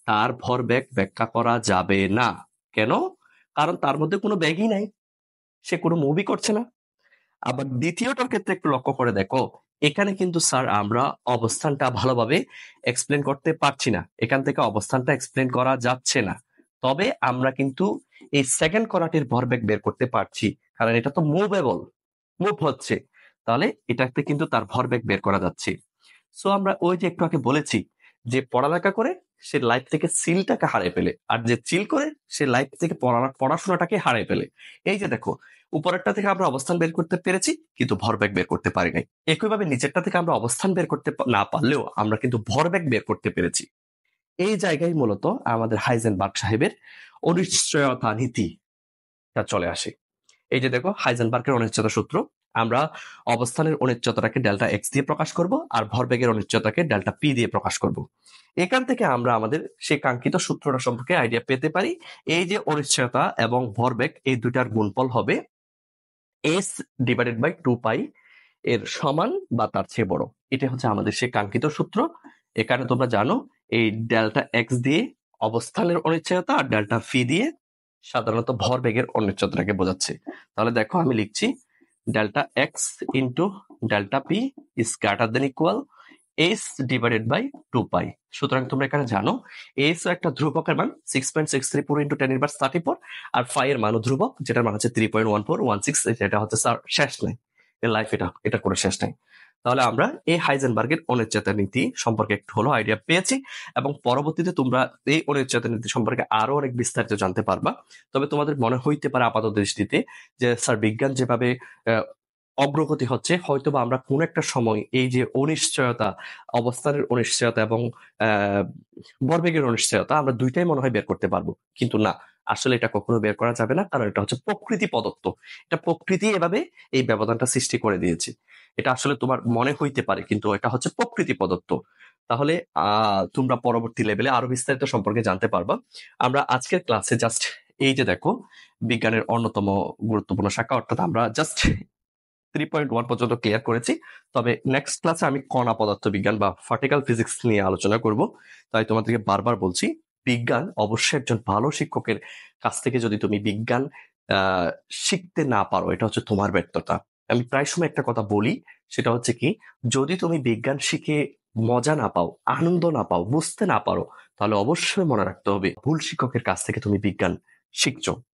তার ভরবেগ ব্যাখ্যা করা যাবে না। কেন? কারণ তার মধ্যে কোনো ব্যাগই নাই, সে কোনো মুভি করছে না। আবার দ্বিতীয়টার ক্ষেত্রে একটু লক্ষ্য করে দেখো, এখানে কিন্তু স্যার আমরা অবস্থানটা ভালোভাবে এক্সপ্লেন করতে পারছি না, এখান থেকে অবস্থানটা এক্সপ্লেন করা যাচ্ছে না। তবে আমরা কিন্তু এই সেকেন্ড কণাটির ভরবেগ বের করতে পারছি, কারণ এটা তো মুভেবল, মুভ হচ্ছে, তাহলে এটাতে কিন্তু তার ভরবেগ বের করা যাচ্ছে। সো আমরা ওই যে একটু আগে বলেছি যে পড়ালেখা করে সে লাইফ থেকে সিলটাকে হারিয়ে ফেলে, আর যে চিল করে সে লাইফ থেকে পড়াশোনাটাকে হারিয়ে ফেলে। এই যে দেখো উপরেরটা থেকে আমরা অবস্থান বের করতে পেরেছি কিন্তু ভরবেগ বের করতে পারি নাই। একইভাবে নিচেরটা থেকে আমরা অবস্থান বের করতে না পারলেও আমরা কিন্তু ভরবেগ বের করতে পেরেছি। এই জায়গায় মূলত আমাদের হাইজেনবার্গ সাহেবের অনিশ্চয়তা নীতিটা চলে আসে। এই যে দেখো হাইজেনবার্গের অনিশ্চয়তা সূত্র, আমরা অবস্থানের অনিশ্চয়তাকে ডেল্টা এক্স দিয়ে প্রকাশ করব আর ভরবেগের অনিশ্চয়তাকে ডেল্টা পি দিয়ে প্রকাশ করব। এখান থেকে আমরা আমাদের সেই কাঙ্ক্ষিত সূত্রটা সম্পর্কে আইডিয়া পেতে পারি। এই যে অনিশ্চয়তা এবং ভরবেগ এই দুটার গুণফল হবে এস ডিভাইডেড বাই 2 পাই এর সমান বা তার চেয়ে বড়। এটা হচ্ছে আমাদের সেই কাঙ্ক্ষিত সূত্র। এখানে তোমরা জানো এই ডেল্টা এক্স দিয়ে অবস্থানের অনিশ্চয়তা আর ডেল্টা ফি দিয়ে সাধারণত ভরবেগের অনিশ্চয়তাকে বোঝাচ্ছে। তাহলে দেখো আমি লিখছি delta X into delta P is greater than equal S divided by 2 pi. সুতরাং তোমরা এখানে জানো এস একটা ধ্রুবকের মান 6.634 ইন্টু 10^34 আর ফাই এর মানও ধ্রুবক, যেটার মান হচ্ছে 3.1416। এটা হচ্ছে শেষ নাই, এর লাইফ এটা কোনো শেষ নাই। তাহলে আমরা এই হাইজেনবার্গের অনিশ্চয়তা নীতি সম্পর্কে একটু হলো আইডিয়া পেয়েছি, এবং পরবর্তীতে তোমরা এই অনিশ্চয়তা নীতি সম্পর্কে আরো অনেক বিস্তারিত জানতে পারবা। তবে তোমাদের মনে হইতে পারে আপাত দৃষ্টিতে যে স্যার বিজ্ঞান যেভাবে অগ্রগতি হচ্ছে, হয়তোবা আমরা কোন একটা সময় এই যে অনিশ্চয়তা, অবস্থানের অনিশ্চয়তা এবং ভরবেগের অনিশ্চয়তা আমরা দুইটাই মনে হয় বের করতে পারবো, কিন্তু না, আসলে এটা কখনো বের করা যাবে না, কারণ এটা হচ্ছে প্রকৃতি প্রদত্ত। এটা প্রকৃতি এভাবে এই ব্যবধানটা সৃষ্টি করে দিয়েছে। এটা আসলে তোমার মনে হইতে পারে কিন্তু এটা হচ্ছে প্রকৃতি প্রদত্ত। তাহলে তোমরা পরবর্তী লেভেলে আরো বিস্তারিত সম্পর্কে জানতে পারবা। আমরা আজকের ক্লাসে জাস্ট এই যে দেখো বিজ্ঞানের অন্যতম গুরুত্বপূর্ণ শাখা, অর্থাৎ আমরা জাস্ট 3.1 পর্যন্ত ক্লিয়ার করেছি। তবে নেক্সট ক্লাসে আমি কণা পদার্থ বিজ্ঞান বা পার্টিকেল ফিজিক্স নিয়ে আলোচনা করব। তাই তোমাদেরকে বারবার বলছি, বিজ্ঞান অবশ্যই একজন ভালো শিক্ষকের কাছ থেকে যদি তুমি বিজ্ঞান শিখতে না পারো, এটা হচ্ছে তোমার ব্যর্থতা। আমি প্রায় সময় একটা কথা বলি, সেটা হচ্ছে কি, যদি তুমি বিজ্ঞান শিখে মজা না পাও, আনন্দ না পাও, বুঝতে না পারো, তাহলে অবশ্যই মনে রাখতে হবে ভুল শিক্ষকের কাছ থেকে তুমি বিজ্ঞান শিখছো।